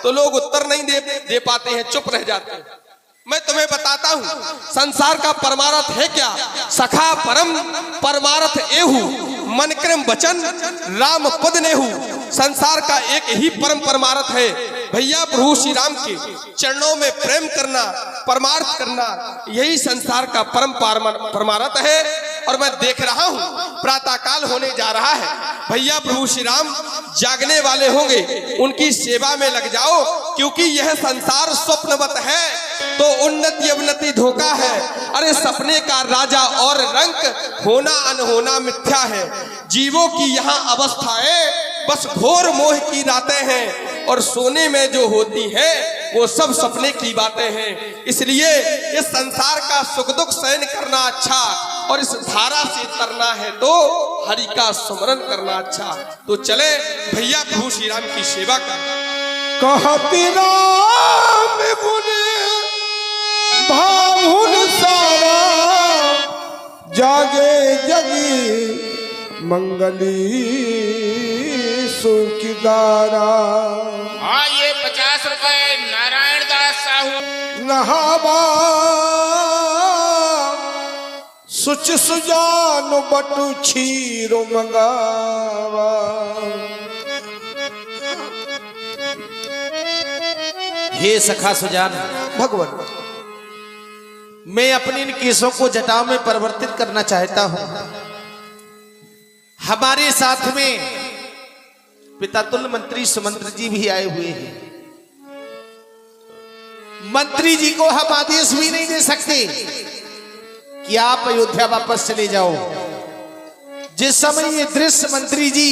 S6: तो लोग उत्तर नहीं दे पाते हैं, चुप रह जाते हैं। मैं तुम्हें बताता हूं संसार का परमार्थ है क्या। सखा परम परमार्थ एहू, मन क्रम वचन राम पद नेहू। संसार का एक ही परम परमार्थ है भैया, प्रभु श्री राम के चरणों में प्रेम करना, परमार्थ करना। यही संसार का परम परमार्थ है। और मैं देख रहा हूं प्रातः काल होने जा रहा है। भैया प्रभु श्री राम जागने वाले होंगे, उनकी सेवा में लग जाओ, क्योंकि यह संसार स्वप्नवत है तो उन्नति अवनति धोखा है। अरे सपने का राजा और रंक, होना अनहोना मिथ्या है। जीवों की यहाँ अवस्थाएं बस घोर मोह की रातें हैं, और सोने में जो होती है वो सब सपने की बातें हैं। इसलिए इस संसार का सुख दुख सहन करना अच्छा, और इस धारा से तरना है तो हरि का स्मरण करना अच्छा। तो चले भैया प्रभु श्री राम की सेवा कर।
S4: कहती राम गुण भावुन सारा, जागे जगी मंगली सुखदारा।
S3: हाँ, ये 50 रुपए नारायण दास साहू।
S4: नहावा सुच सुजान बटु क्षीर मंगावा।
S1: हे सखा सुजान,
S4: भगवान
S5: मैं अपने इन केसों को जटाओं में परिवर्तित करना चाहता हूं। हमारे साथ में पितातुल्य मंत्री सुमंत्र जी भी आए हुए हैं। मंत्री जी को हम आदेश भी नहीं दे सकते कि आप अयोध्या वापस चले जाओ। जिस समय ये दृश्य मंत्री जी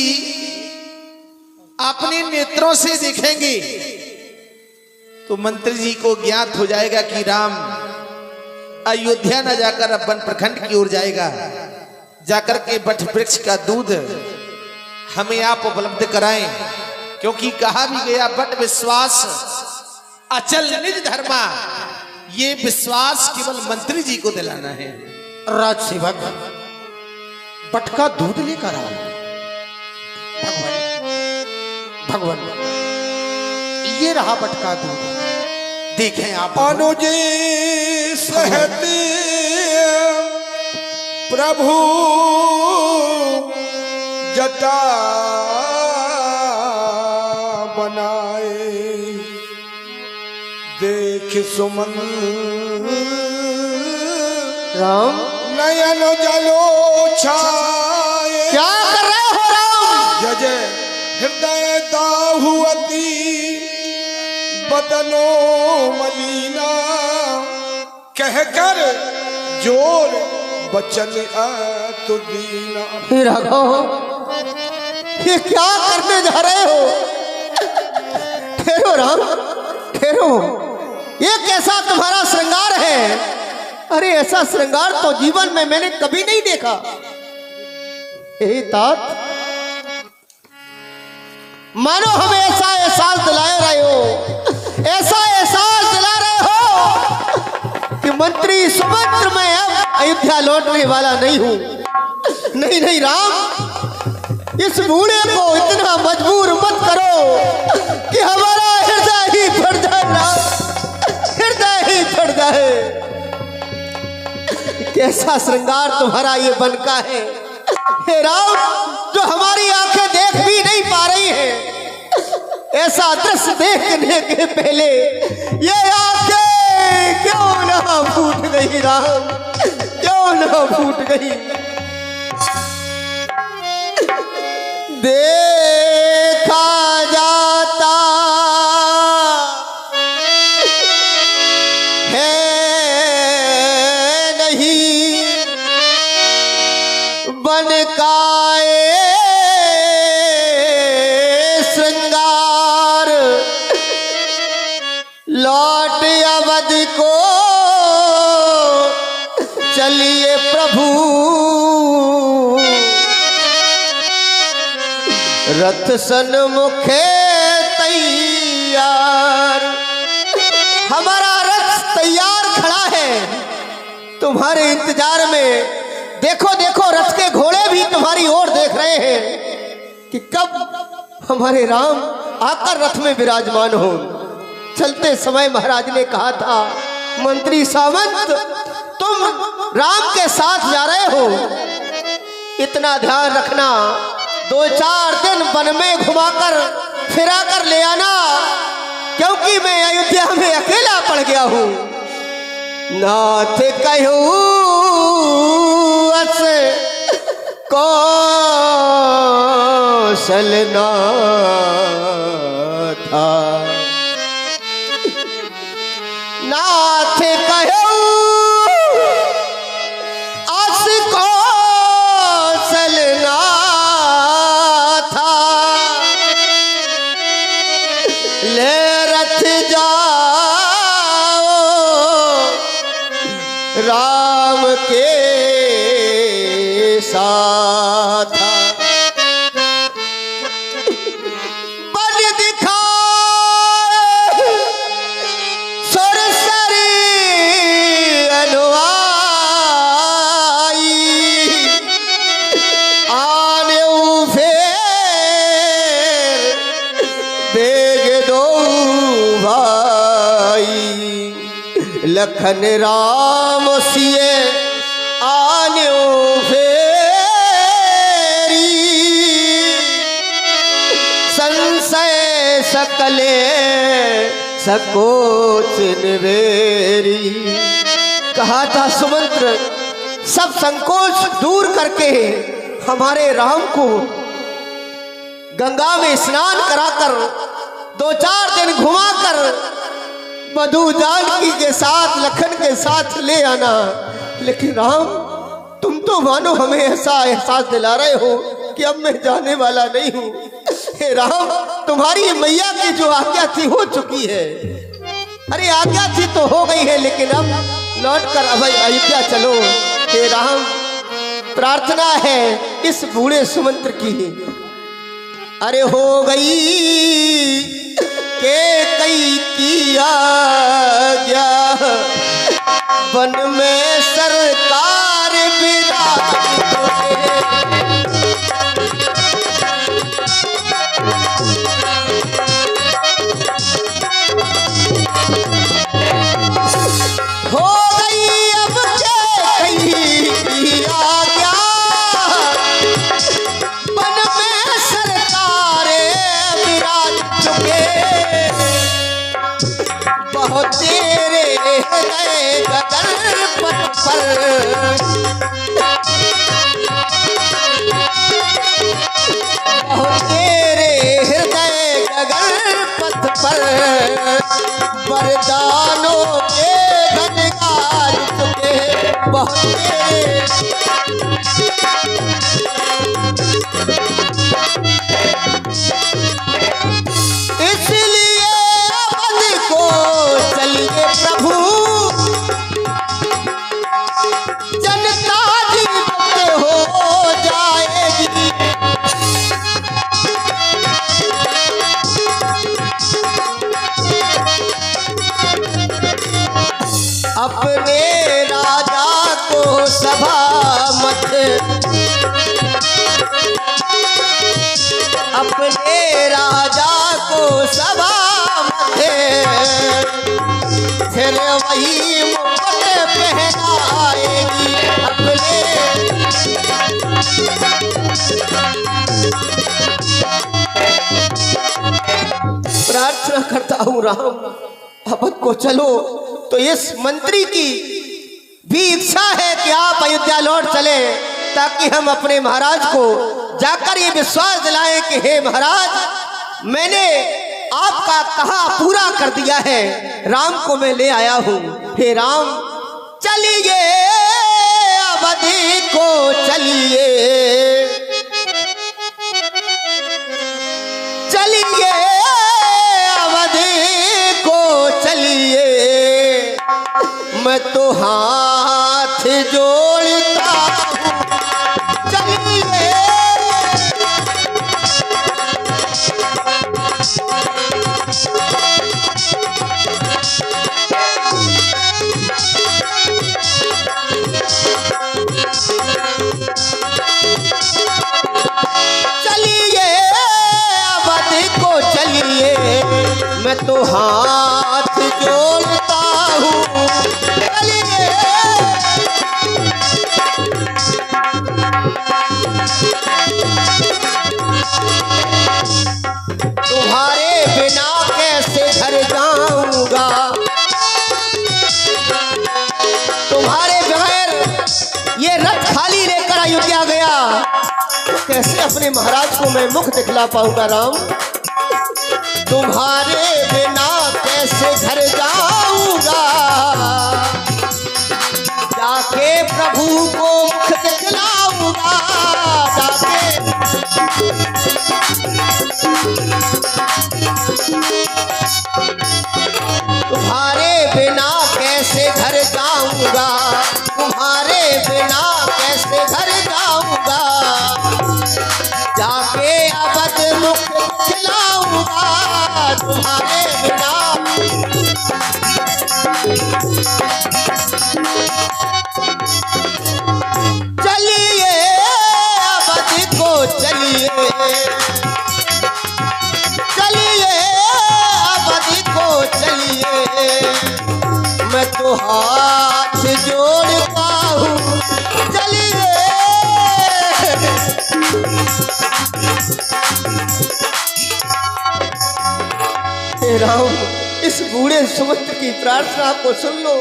S5: अपने नेत्रों से देखेंगे तो मंत्री जी को ज्ञात हो जाएगा कि राम अयोध्या न जाकर अब वन प्रखंड की ओर जाएगा। जाकर के वट वृक्ष का दूध हमें आप उपलब्ध कराएं, क्योंकि कहा भी गया वट विश्वास अचल निज धर्मा। ये विश्वास केवल मंत्री जी को दिलाना है।
S1: राजसेवक वट का दूध लेकर आओ। भगवान ये रहा वट का दूध, देखें आप।
S4: अनुजे सहते प्रभु जटा बनाए, देख सुमन
S1: राम
S4: नयन जलो छाए।
S1: क्या कर रहे हो राम?
S4: जय हृदय दाहुअती बदनो मलीना, कहकर जोर बचन तो दीना।
S1: हे राघव, ये क्या करने जा रहे हो? ठहरो राम, ठहरो। ये कैसा तुम्हारा श्रृंगार है? अरे ऐसा श्रृंगार तो जीवन में मैंने कभी नहीं देखा। हे तात, मानो हमें ऐसा एहसास दिला रहे हो, ऐसा एहसास दिला रहे हो कि मंत्री सुमंत्र मैं अब अयोध्या लौटने वाला नहीं हूं। नहीं नहीं राम, इस बूढ़े को इतना मजबूर मत करो कि हमारा हृदय ही फट जाए, हृदय ही फट जाए। कैसा श्रृंगार तुम्हारा ये बनका है हे राम, जो हमारी आंखें देख भी नहीं पा रही है। ऐसा दृश्य देखने के पहले ये आंखें क्यों ना फूट गई राम, क्यों ना फूट गई। देखा जाता है नहीं बनकाए श्रृंगार, लौट अवध को चलिए प्रभु, रथ सन्मुखे तैयार। हमारा रथ तैयार खड़ा है तुम्हारे इंतजार में। देखो देखो, रथ के घोड़े भी तुम्हारी ओर देख रहे हैं कि कब हमारे राम आकर रथ में विराजमान हो। चलते समय महाराज ने कहा था, मंत्री सावंत तुम राम के साथ जा रहे हो, इतना ध्यान रखना, 2-4 दिन वन में घुमाकर फिरा कर ले आना, क्योंकि मैं अयोध्या में अकेला पड़ गया हूं। नाथ कहूं अस कौशल नाथा, नाथ कहूं अस कौशल नाथा, ले रथ जाओ राम के साथ। बल दिखाए सुरसरी अनुआई, आने फेर बेग दो भाई, लखन राम सिए आन्यो फेरी, संशय सकले सकोच निवेरी।
S7: कहा था सुमंत्र सब संकोच दूर करके हमारे राम को गंगा में स्नान कराकर 2-4 दिन घुमाकर मधु जानकी के साथ लखन के साथ ले आना। लेकिन राम तुम तो मानो हमें ऐसा एहसास दिला रहे हो कि अब मैं जाने वाला नहीं हूँ। हे राम तुम्हारी मैया की जो आज्ञा थी हो चुकी है। अरे आज्ञा थी तो हो गई है, लेकिन अब लौट कर अब अयोध्या चलो। हे राम प्रार्थना है इस बूढ़े सुमंत्र की। अरे हो गई के कई की आज्ञा वन में सरकार विराज हो गई अब के कई आज्ञा वन में सरकार विराज चुके। बहुत तेरे गए गगन पथ पर बहुत तेरे हृदय गगन पथ पर वरदानों के घन गाज चुके। बहुत तेरे इसलिए अवध को चलिए प्रभु जनता जीवित हो जाएगी। अपने राजा को सभा मत अपने राजा को सभा मत फिर वही मुकुट पहनाएगी। अपने प्रार्थना करता हूँ राम अवध को चलो। तो इस मंत्री की भी इच्छा है कि आप अयोध्या लौट चले, ताकि हम अपने महाराज को जाकर ये विश्वास दिलाएं कि हे महाराज मैंने आपका कहा पूरा कर दिया है, राम को मैं ले आया हूं। हे राम चलिए अवधि को चलिए चलिए अवधि को चलिए। मैं तो हाथ जोड़ता हूँ चलिए। चलिए अवधि को चलिए। मैं तो हाथ जोड़ता हूँ चलिए। तुम्हारे बिना कैसे घर जाऊंगा, तुम्हारे बगैर ये रथ खाली लेकर अयोध्या गया तो कैसे अपने महाराज को मैं मुख दिखला पाऊंगा। राम तुम्हारे बिना कैसे घर जाऊंगा, जाके प्रभु को मुख दिखलाऊंगा। जाके तुम्हारे बिना कैसे घर जाऊंगा, तुम्हारे बिना कैसे घर जाऊंगा। जाके अवध मुख दिखलाऊंगा तुम्हारे बिना। चलिए अवध को चलिए चलिए अवध को चलिए। मैं तो हाथ जोड़ता हूँ चलिए। हे राम इस बूढ़े सुमंत्र की प्रार्थना को सुन लो।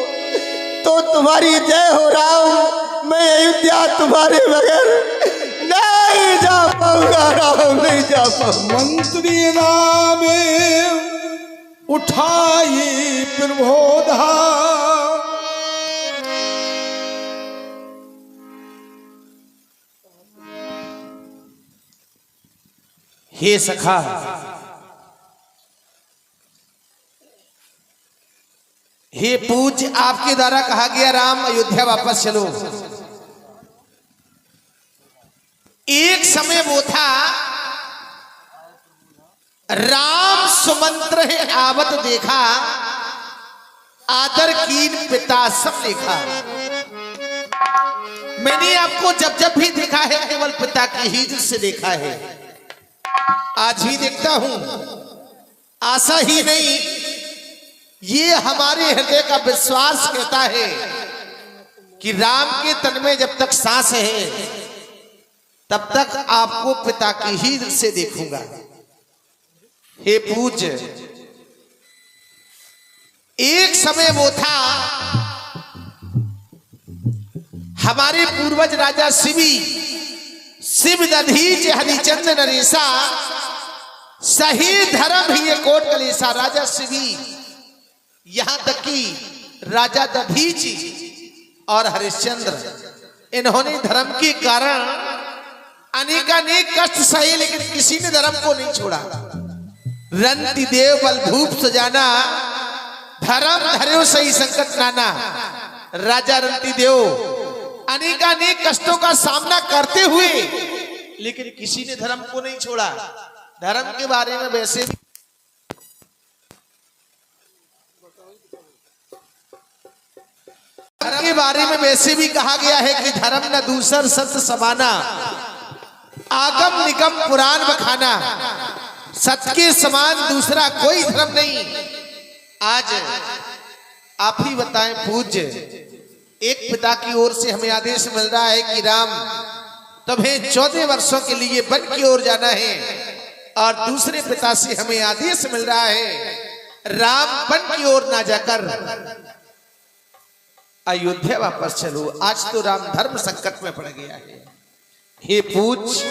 S7: तो तुम्हारी जय हो राम। मैं अयोध्या तुम्हारे बगैर नहीं जा पाऊंगा राम, नहीं जा पाऊंगा।
S4: मंत्री नाम उठाई प्रबोधा,
S5: हे सखा, हे पूज्य, आपके द्वारा कहा गया राम अयोध्या वापस चलो। एक समय वो था राम सुमंत्र है आवत देखा, आदर कीन पिता सब देखा। मैंने आपको जब जब भी देखा है केवल पिता की ही से देखा है, आज भी देखता हूं। आशा ही नहीं, ये हमारे हृदय का विश्वास कहता है कि राम के तन में जब तक सांस है तब तक आपको पिता की ही से देखूंगा। हे पूज्य, एक समय वो था हमारे पूर्वज राजा शिव दधीच हरिचंद्र नरेशा, सही धर्म ही कोट कलेसा। राजा शिवी, यहां तक कि राजा दधीच और हरिश्चंद्र, इन्होंने धर्म के कारण अनेकानेक कष्ट सहे, लेकिन किसी ने धर्म को नहीं छोड़ा। रंति देव बलभूप सजाना, धर्म धर्यो सही संकट नाना। राजा रंति देव अनेकानेक कष्टों का सामना करते हुए, लेकिन किसी ने धर्म को नहीं छोड़ा। धर्म के बारे में वैसे भी धर्म के बारे में वैसे भी कहा गया है कि धर्म न दूसर सत्य समाना, आगम निगम पुराण बखाना। सत्य के समान दूसरा कोई धर्म नहीं। आज आप ही बताएं पूज्य, एक पिता की ओर से हमें आदेश मिल रहा है कि राम तुम्हें 14 वर्षों के लिए वन की ओर जाना है, और दूसरे पिता से हमें आदेश मिल रहा है राम वन की ओर ना जाकर अयोध्या वापस चलो। आज तो राम धर्म संकट में पड़ गया है। हे पूज्य,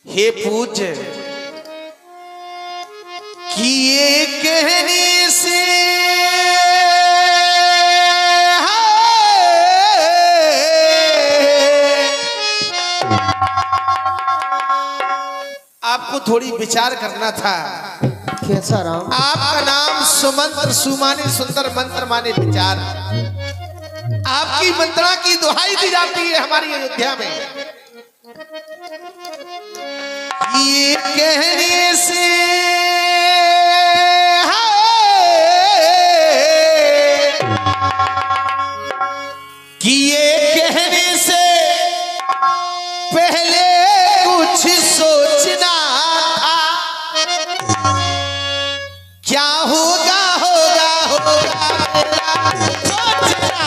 S5: हे पूज्य, किए कहने से आपको थोड़ी विचार करना था।
S7: कैसा राम?
S5: आपका नाम सुमंत्र, सुमाने सुंदर, मंत्र माने विचार। आपकी मंत्रणा की दुहाई दी जाती है हमारी अयोध्या में। ये कहने से कि ये कहने से पहले कुछ सोचना था, क्या होगा होगा होगा सोचना।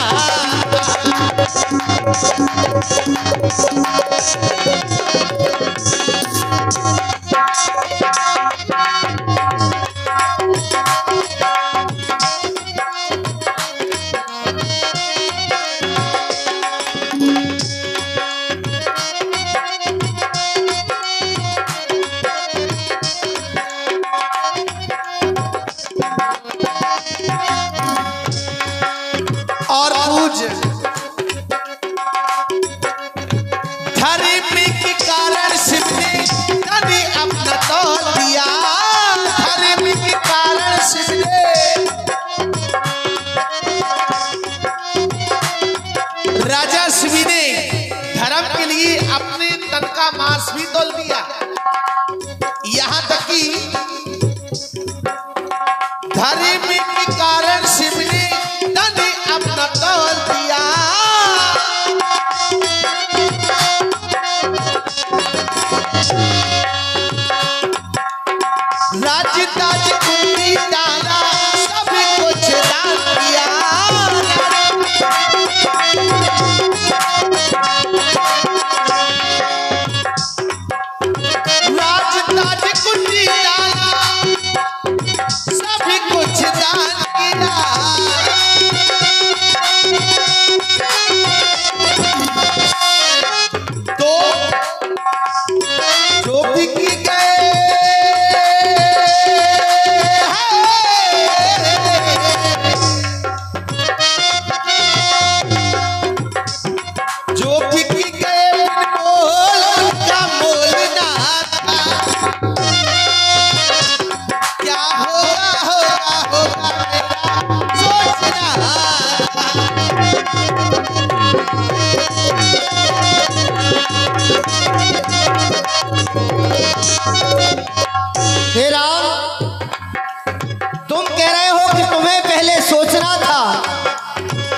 S5: और पूज्य, धर्म के कारण शिव ने तने अपना तौल दिया। धर्म के कारण शिव ने राजा शिव ने धर्म के लिए अपने तन का मांस भी तोल दिया। यहां तक कि धर्म के कारण शिव ने तने अपना तोल दिया। राज ताज कुंडी दाना सब कुछ दान दिया।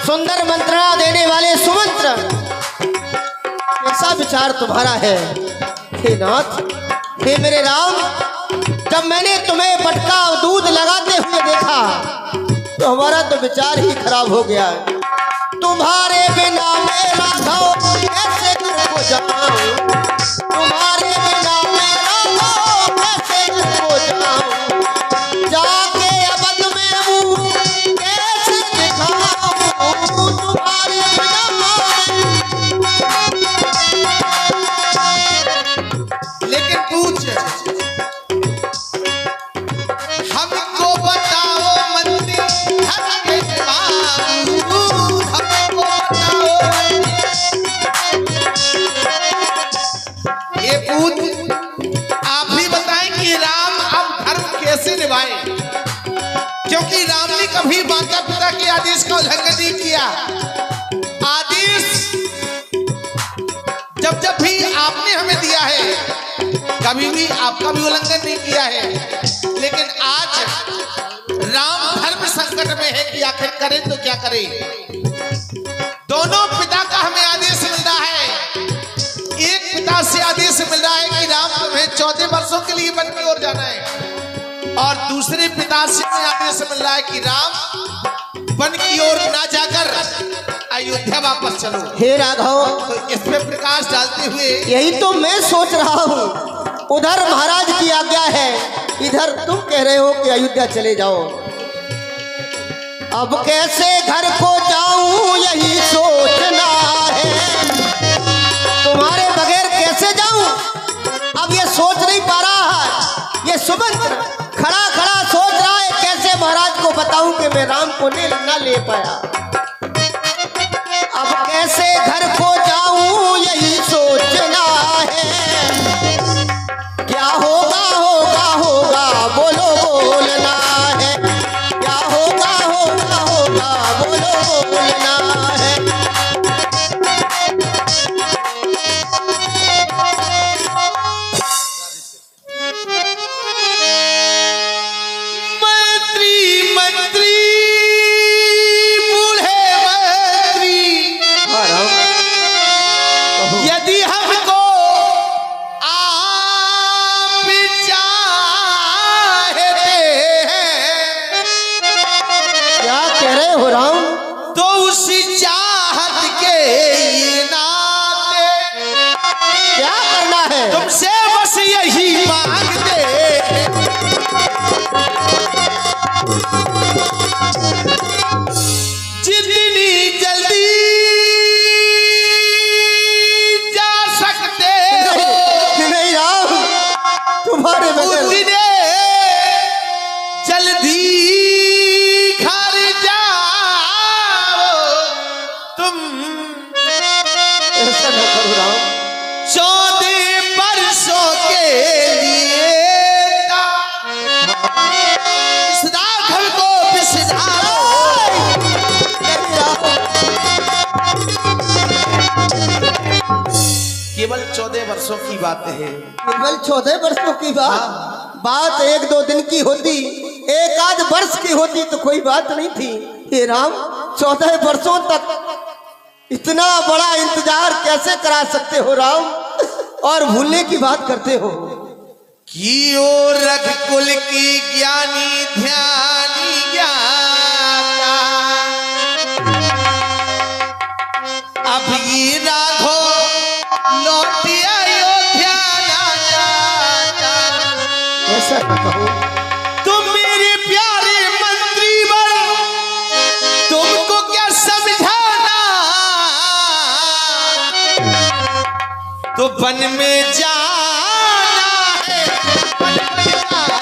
S7: सुंदर मंत्रणा देने वाले सुमंत्र, कैसा विचार तुम्हारा है? हे नाथ, हे मेरे राम, जब मैंने तुम्हें मटका दूध लगाते हुए देखा तो हमारा तो विचार ही खराब हो गया। तुम्हारे बिना मेरा घाव कैसे घर को जाऊं, तुम्हारे बिना मेरा घाव कैसे घर को जाऊं, जाके अबद में मुंह कैसे दिखाऊं, तुम्हारे बिना।
S5: लेकिन पूछ, हमको बताओ मंत्री धर्म के बाबू, हमको बताओ। ये पूछ, आप भी बताएं कि राम अब धर्म कैसे निभाए, क्योंकि राम ने कभी माता पिता के आदेश का उल्लंघन नहीं किया। आदेश जब जब भी आपने हमें दिया है, कभी भी आपका भी उल्लंघन नहीं किया है। लेकिन आज राम धर्म संकट में है कि आखिर करें तो क्या करें। दोनों पिता का हमें आदेश मिल रहा है। एक पिता से आदेश मिल रहा है कि राम तुम्हें 14 वर्षों के लिए वन की ओर जाना है, और दूसरे पिता से आदेश मिल रहा है कि राम वन की ओर ना जाकर अयोध्या वापस चलो।
S7: हे राघव,
S5: तो इसमें प्रकाश डालते हुए
S7: यही तो मैं सोच रहा हूँ। उधर महाराज की आज्ञा है, इधर तुम कह रहे हो कि अयोध्या चले जाओ। अब कैसे घर को जाऊं यही सोचना है, तुम्हारे बगैर कैसे जाऊं, अब ये सोच नहीं पा रहा है। ये सुमंत्र खड़ा खड़ा सोच रहा है कैसे महाराज को बताऊं कि मैं राम को ना ले पाया। अब कैसे घर को जाऊं यही सोचना है, क्या होगा होगा होगा बोलो बोलना है, क्या होगा होगा होगा बोलो बोलना है।
S5: मंत्री मंत्री बूढ़े मंत्री, यदि हमको आप चाहते हैं,
S7: क्या कह रहे हो राम?
S5: तो उसी चाहत के नाते
S7: क्या करना है?
S5: तुमसे बस यही मांगते, जितनी जल्दी जा सकते हो
S7: नहीं राम, तुम्हारे बगैर
S5: उतने जल्दी घर जाओ तुम।
S7: ऐसा न करो राम।
S5: 14 वर्षों के लिए इस राघव को बिसराओ। केवल 14 वर्षों की बात है।
S7: केवल 14 वर्षों की बात 1-2 दिन की होती, 1 आध वर्ष की होती तो कोई बात नहीं थी। हे राम, 14 वर्षों तक इतना बड़ा इंतजार कैसे करा सकते हो राम, और भूलने की बात करते हो।
S5: कि ओ रघुकुल की ज्ञानी ध्यानी ज्ञाता, अब ये राघव लौट अयोध्या ना जाता।
S7: ऐसा न कहो।
S5: तुम मेरे प्यारे मंत्री बन, तुमको क्या समझाना, तो वन में जाना है, वन में जाना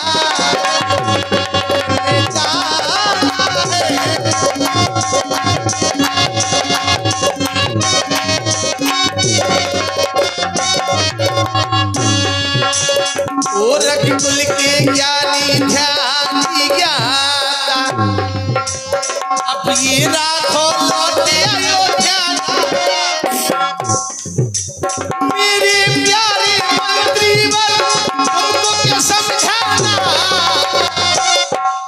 S5: ओ रघुकुल के ज्ञानी ध्यानी ज्ञाता, अब ये राघव लौटे अयोध्या। मेरे प्यारे मंत्री बन, तुमको क्या समझाना,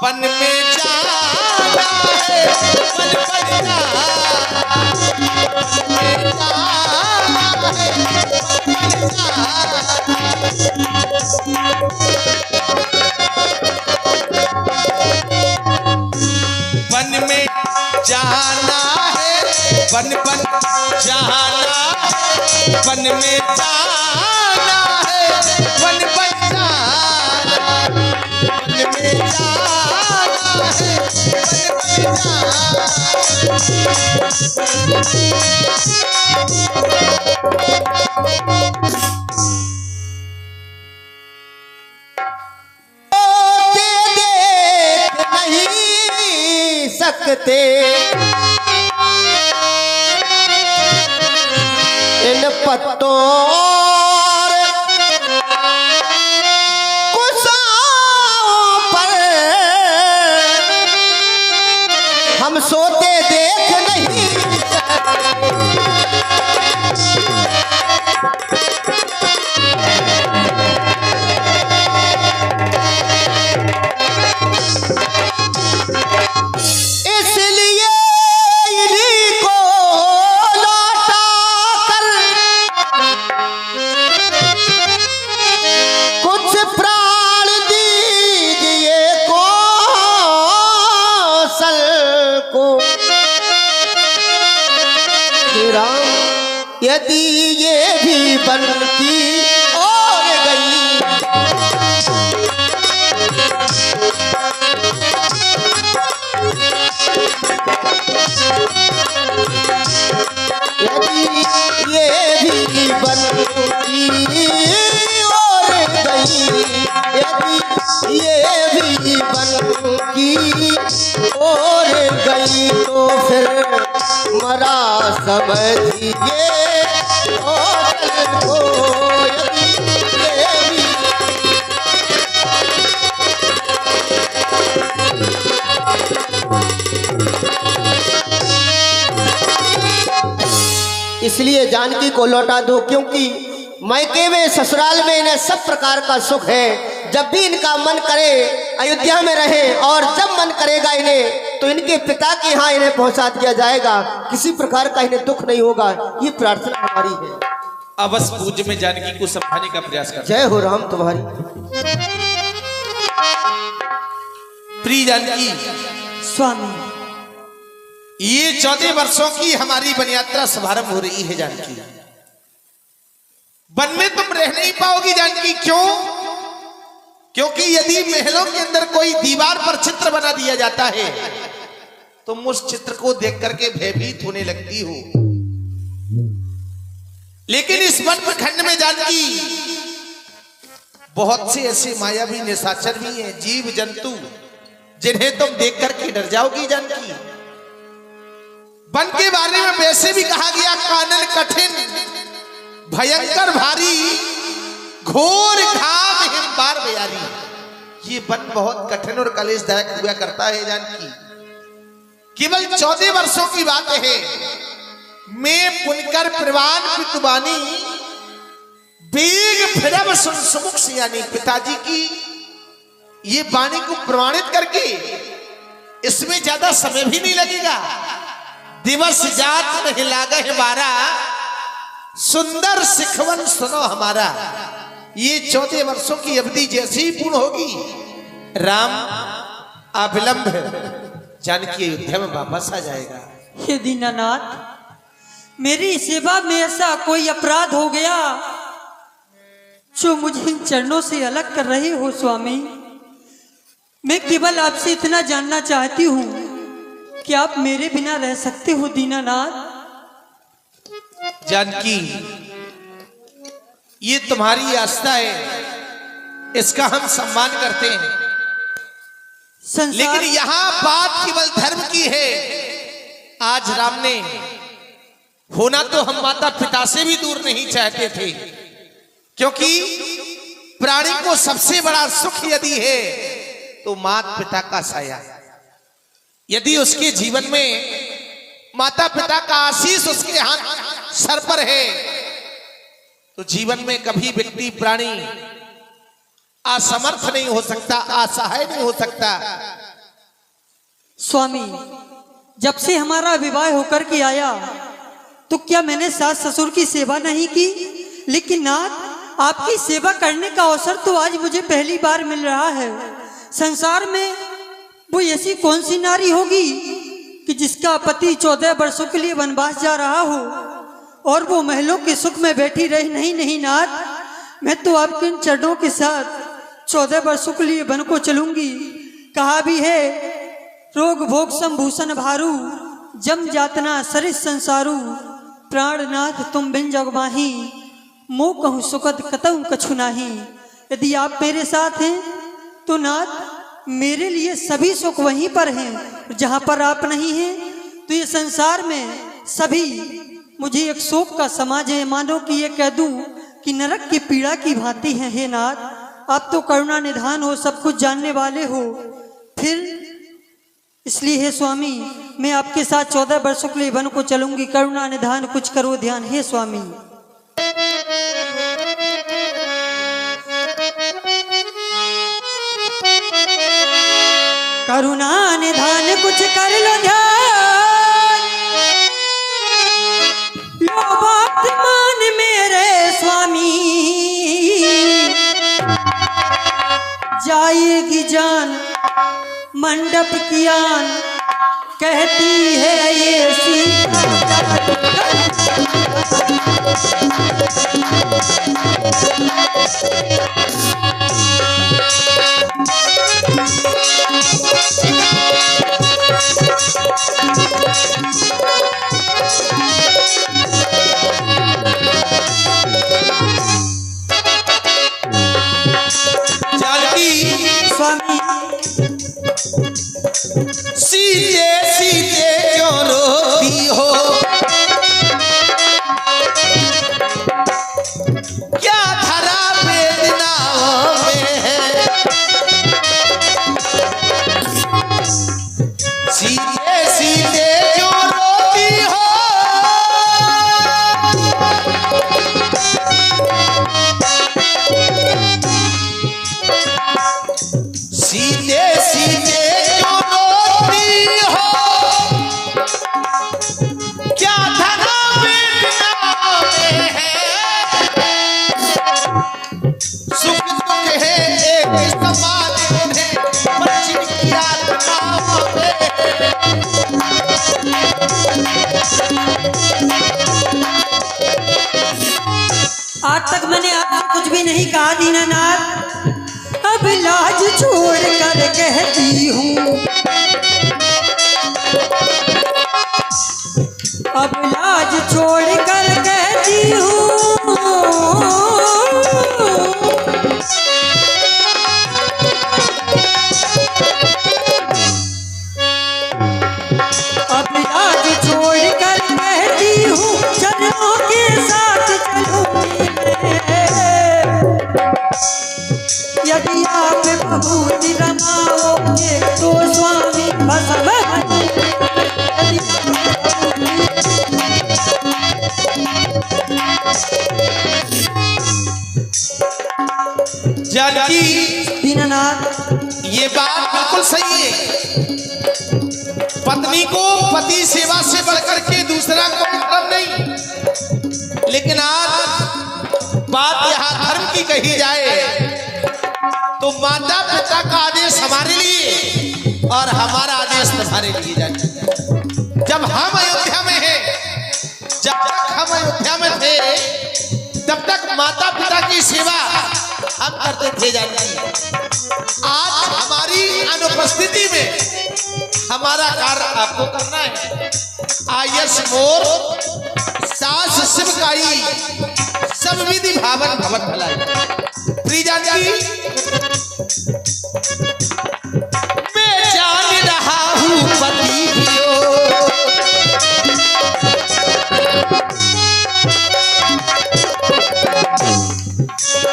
S5: वन में जाना है, वन में जाना। बन में जाना है, बन बन जाना है, बन में जाना है, बन बन जाना, बन में जाना है, बन बन
S7: सकते इन पत्तों और कुसाओं पर हम सोते देख नहीं यदि ये भी बनती और गई यदि ये भी बनती और गई, यदि ये भी बनती और गई तो फिर मरा समझिए को, यदि ये भी इसलिए जानकी को लौटा दो, क्योंकि मैके में ससुराल में इन्हें सब प्रकार का सुख है। जब भी इनका मन करे अयोध्या में रहे और जब मन करेगा इन्हें तो इनके पिता के यहाँ इन्हें पहुंचा दिया जाएगा, किसी प्रकार का इन्हें दुख नहीं होगा। ये प्रार्थना हमारी है।
S5: अवश्य पूज्य में जानकी को समझाने का प्रयास कर।
S7: जय हो राम तुम्हारी।
S5: प्रिय जानकी
S8: स्वामी,
S5: ये 14 वर्षों की हमारी वन यात्रा शुभारंभ हो रही है। जानकी वन में तुम रह नहीं पाओगी जानकी। क्यों? क्योंकि यदि महलों के अंदर कोई दीवार पर चित्र बना दिया जाता है तुम उस चित्र को देख करके भयभीत होने लगती हो, लेकिन इस वन प्रखंड में जानकी बहुत से ऐसे मायावी निशाचर भी हैं, जीव जंतु, जिन्हें तुम देख करके डर जाओगी जानकी। वन के बारे में वैसे भी कहा गया, कानन कठिन भयंकर भारी, घोर घाम हिमबार बयारी। ये वन बहुत कठिन और कलेशदायक हुआ करता है जानकी। केवल 14 वर्षों की बात है। मैं पुनकर प्रवान पितुबानी बेग फिरब सुन सुमुख सियानी। पिताजी की ये वाणी को प्रमाणित करके इसमें ज्यादा समय भी नहीं लगेगा। दिवस जात नहीं लागा है बारा, सुंदर सिखवन सुनो हमारा। ये 14 वर्षों की अवधि जैसी ही पूर्ण होगी, राम अविलंब जानकी अयोध्या में वापस आ जाएगा।
S8: हे दीनानाथ, मेरी सेवा में ऐसा कोई अपराध हो गया जो मुझे इन चरणों से अलग कर रहे हो स्वामी। मैं केवल आपसे इतना जानना चाहती हूँ कि आप मेरे बिना रह सकते हो दीनानाथ?
S5: जानकी, ये तुम्हारी आस्था है, इसका हम सम्मान करते हैं, लेकिन यहां बात केवल धर्म की है। आज राम ने होना तो हम माता पिता से भी दूर नहीं चाहते थे, क्योंकि प्राणी को सबसे बड़ा सुख यदि है तो माता पिता का साया। यदि उसके जीवन में माता पिता का आशीष उसके हाथ सर पर है तो जीवन में कभी व्यक्ति प्राणी असमर्थ नहीं हो सकता, असहाय नहीं हो सकता।
S8: स्वामी, जब से हमारा विवाह होकर के आया तो क्या मैंने सास ससुर की सेवा नहीं की? लेकिन नाथ, आपकी सेवा करने का अवसर तो आज मुझे पहली बार मिल रहा है। संसार में वो ऐसी कौन सी नारी होगी कि जिसका पति 14 वर्षों के लिए वनवास जा रहा हो और वो महलों के सुख में बैठी रही? नहीं नहीं नाथ, मैं तो आपके इन चरणों के साथ 14 वर्षों के लिए वन को चलूंगी। कहा भी है, रोग भोग संभूषण भारू, जम जातना सरिस संसारू, प्राणनाथ तुम बिन जग माही, मोह कहूँ सुखद कतऊ कछु नाही। यदि आप मेरे साथ हैं तो नाथ मेरे लिए सभी सुख वहीं पर हैं, जहाँ पर आप नहीं हैं तो ये संसार में सभी मुझे एक शोक का समाज है। मानो कि ये कह दूं कि नरक की पीड़ा की भांति है। हे नाथ, आप तो करुणा निधान हो, सब कुछ जानने वाले हो, फिर इसलिए हे स्वामी मैं आपके साथ 14 वर्षों के लिए वन को चलूंगी। करुणा निधान कुछ करो ध्यान, हे स्वामी। करुणा निधान कुछ कर लो ध्यान, लो बात मान मेरे स्वामी, जाएगी जान मंडप की आन, कहती है ये सीता। स्वामी
S5: सीते सीते क्यों रोती हो, क्या धरा वेदनाओं में है, सीते सीते क्यों रोती हो, सीते सीते क्यों रोती हो, क्या धरा वेदनाओं में है, सुख दुख है एक समान उन्हें, बच्ची की आत्माओं में है।
S8: आज तक मैंने आपको कुछ भी नहीं कहा दीनानाथ, अब लाज छोड़ कर कहती हूँ, अब लाज छोड़ कर कहती हूँ, अब लाज छोड़ कर कहती हूँ, चरणों के साथ चलूंगी मैं। यदि आप भभूति रमाओगे तो स्वामी भस्म,
S5: जानकी
S8: दीनानाथ
S5: ये बात बिल्कुल सही है, पत्नी को पति सेवा से बढ़कर के दूसरा कोई धर्म नहीं, लेकिन आज बात यहाँ धर्म की कही जाए तो माता पिता का आदेश हमारे लिए और हमारा आदेश तुम्हारे लिए जाए। जब हम अयोध्या में हैं, जब तक हम अयोध्या में थे तब तक माता पिता की सेवा हम करते थे जानकी। आज हमारी अनुपस्थिति में हमारा कार्य आपको करना है। आयस मोर सास शिवकाई, सब विधि भावन भवन भलाई। प्रिय जानकी, मैं जान रहा हूँ पति पियो,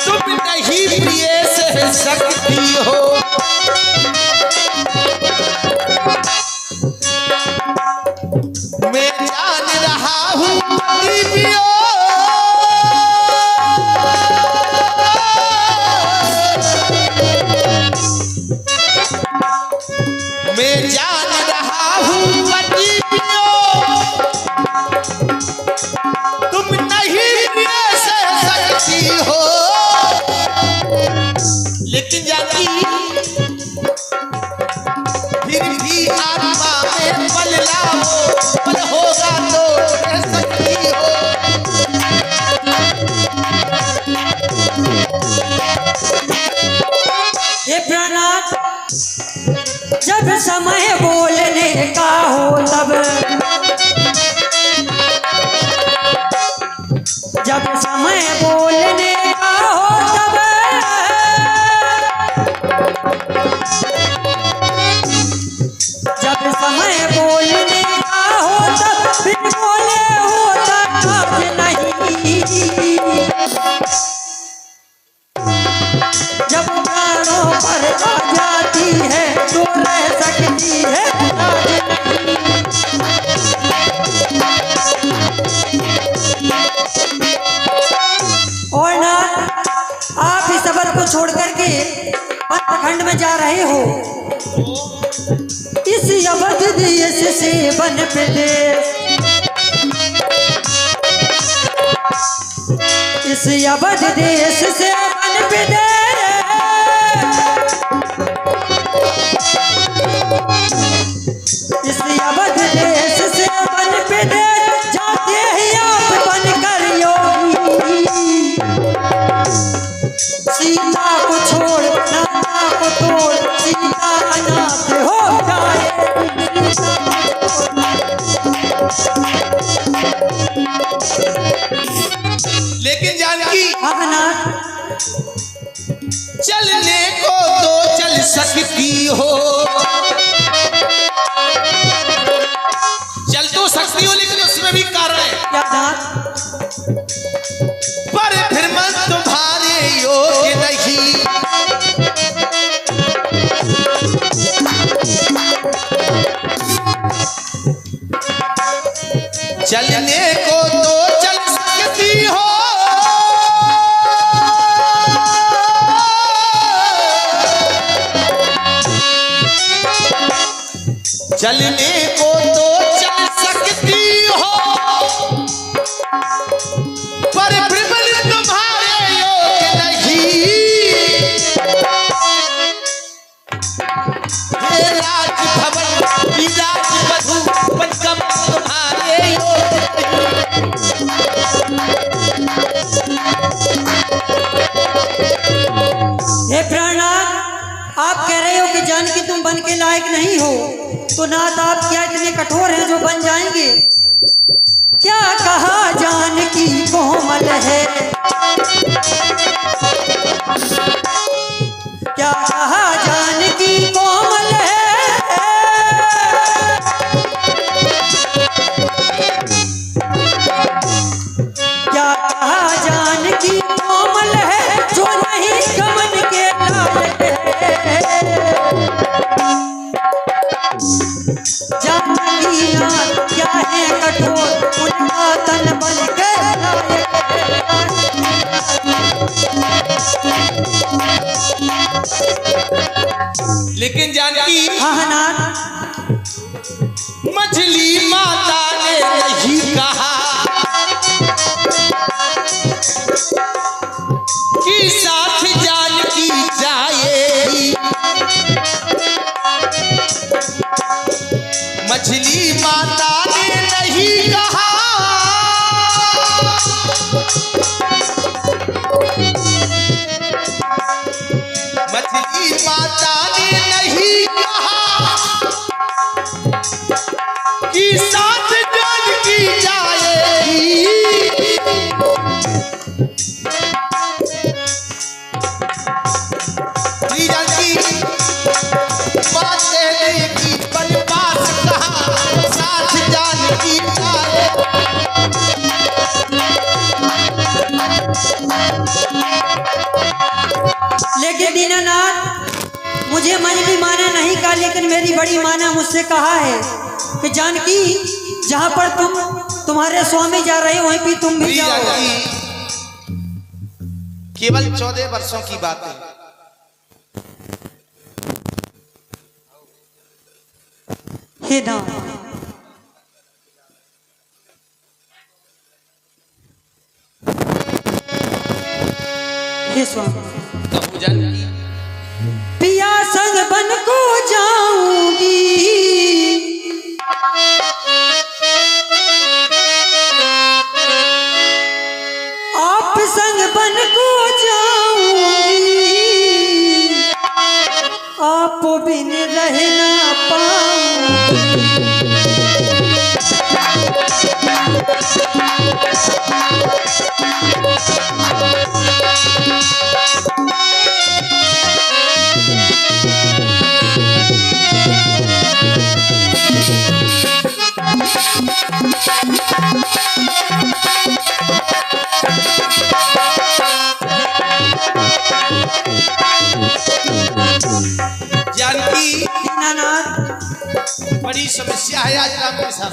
S5: तुम नहीं प्रिय सह सकती हो, मैं जान रहा हूँ पति पियो, मैं जान रहा हूँ पति पियो, तुम नहीं प्रिय सह सकती हो। लेकिन जानकी हो बल होगा तो रह सकती हो।
S8: हे प्राणनाथ, जब समय बोलने का हो तब, जब समय बोलने का हो तब, जब समय बोलने का हो तब बिन बोले होता काज नहीं। जब प्राणों पर आ जाती है तो रह सकती है काज नहीं। और ना आप इस सबर को छोड़ करके प्रखंड में जा रहे हो, इस अवध देश से वन प्रदेश, इस अवध देश से वन प्रदेश, इस अवध देश से वन प्रदेश जाते ही आप बनकर योगी। सीता को छोड़ नाता को तोड़, सीता अनाथ हो जाए।
S5: लेकिन जानकी चलने को तो चल सकती हो, चल तो सकती हो, लेकिन उसमें भी कारण है।
S8: क्या बात?
S5: पर फिर मन तुम्हारे योग्य नहीं। चलने को तो चल सकती हो, चलने को तो चल सकती हो, पर भ्रमण तुम्हारे योग्य नहीं। हे राज भवन विराज वधु बनकम तुम्हारे योग्य
S8: हे प्राणनाथ, आप कह रहे हो कि जानकी तुम बन के लायक नहीं हो, तो नाथ आप क्या इतने कठोर हैं जो बन जाएंगे? क्या कहा जानकी कोमल है, क्या कहा जानकी कोमल है, क्या कहा जानकी कोमल है, जो नहीं गमन के लायक है। जानकी नाथ क्या है कठोर, उनका तन बल के लायक
S5: नहीं। लेकिन जानकी
S8: हाँ नाथ,
S5: मछली माता ने नहीं कहा कि साथ जानकी जाएगी। मछली माता ने नहीं कहा मछली माता ने नहीं कहा कि साथ जानकी जाएगी। जानकी बात कहने की बनवास कहा, साथ जानकी जाए।
S8: लेकिन दीनानाथ, मुझे मन भी माना नहीं कहा, लेकिन मेरी बड़ी माँ ने मुझसे कहा है कि जानकी जहाँ पर तुम्हारे स्वामी जा रहे हो वहीं पे तुम भी जाओ।
S5: केवल 14 वर्षों की बात है।
S8: हे दाम, हे स्वामी,
S5: कहूँ जानकी
S8: पिया संग बन को जाऊंगी,
S5: समस्या है आज राम के साथ।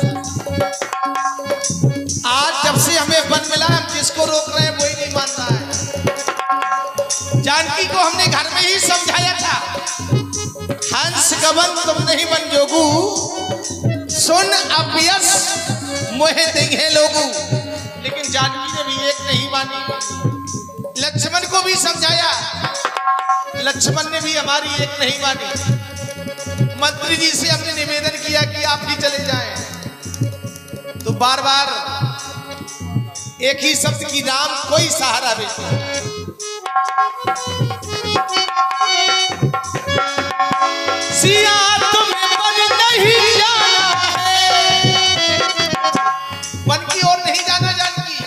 S5: आज जब से हमें वन मिला हम जिसको रोक रहे हैं वही नहीं मान रहा है। जानकी को हमने घर में ही समझाया था, हंस गवन तुम नहीं बन जोगू, सुन अभ्यस मोहे देंगे लोगू। लेकिन जानकी ने भी एक नहीं मानी। लक्ष्मण को भी समझाया, लक्ष्मण ने भी हमारी एक नहीं मानी। मंत्री जी से हमने निवेदन किया कि आप भी चले जाएं, तो बार बार एक ही शब्द की राम कोई सहारा बेटे। सिया तुम्हें वन नहीं जाना है, वन की ओर नहीं जाना जानकी।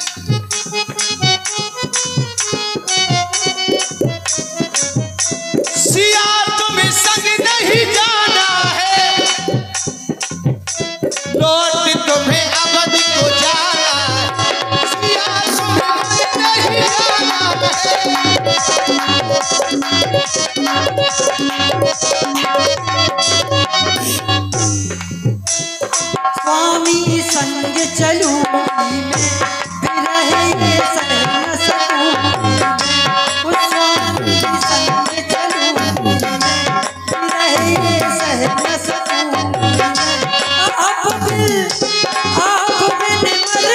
S5: सिया तुम्हें संग नहीं जाना है, लौट तुम्हें अवध को जाना है। सिया तुम्हें नहीं जाना है।
S8: स्वामी संग चलूंगी मैं, बिरहे सह न सकूंगी मैं। उस स्वामी संग चलूंगी मैं, बिरहे सह न सकूंगी मैं। आप बिन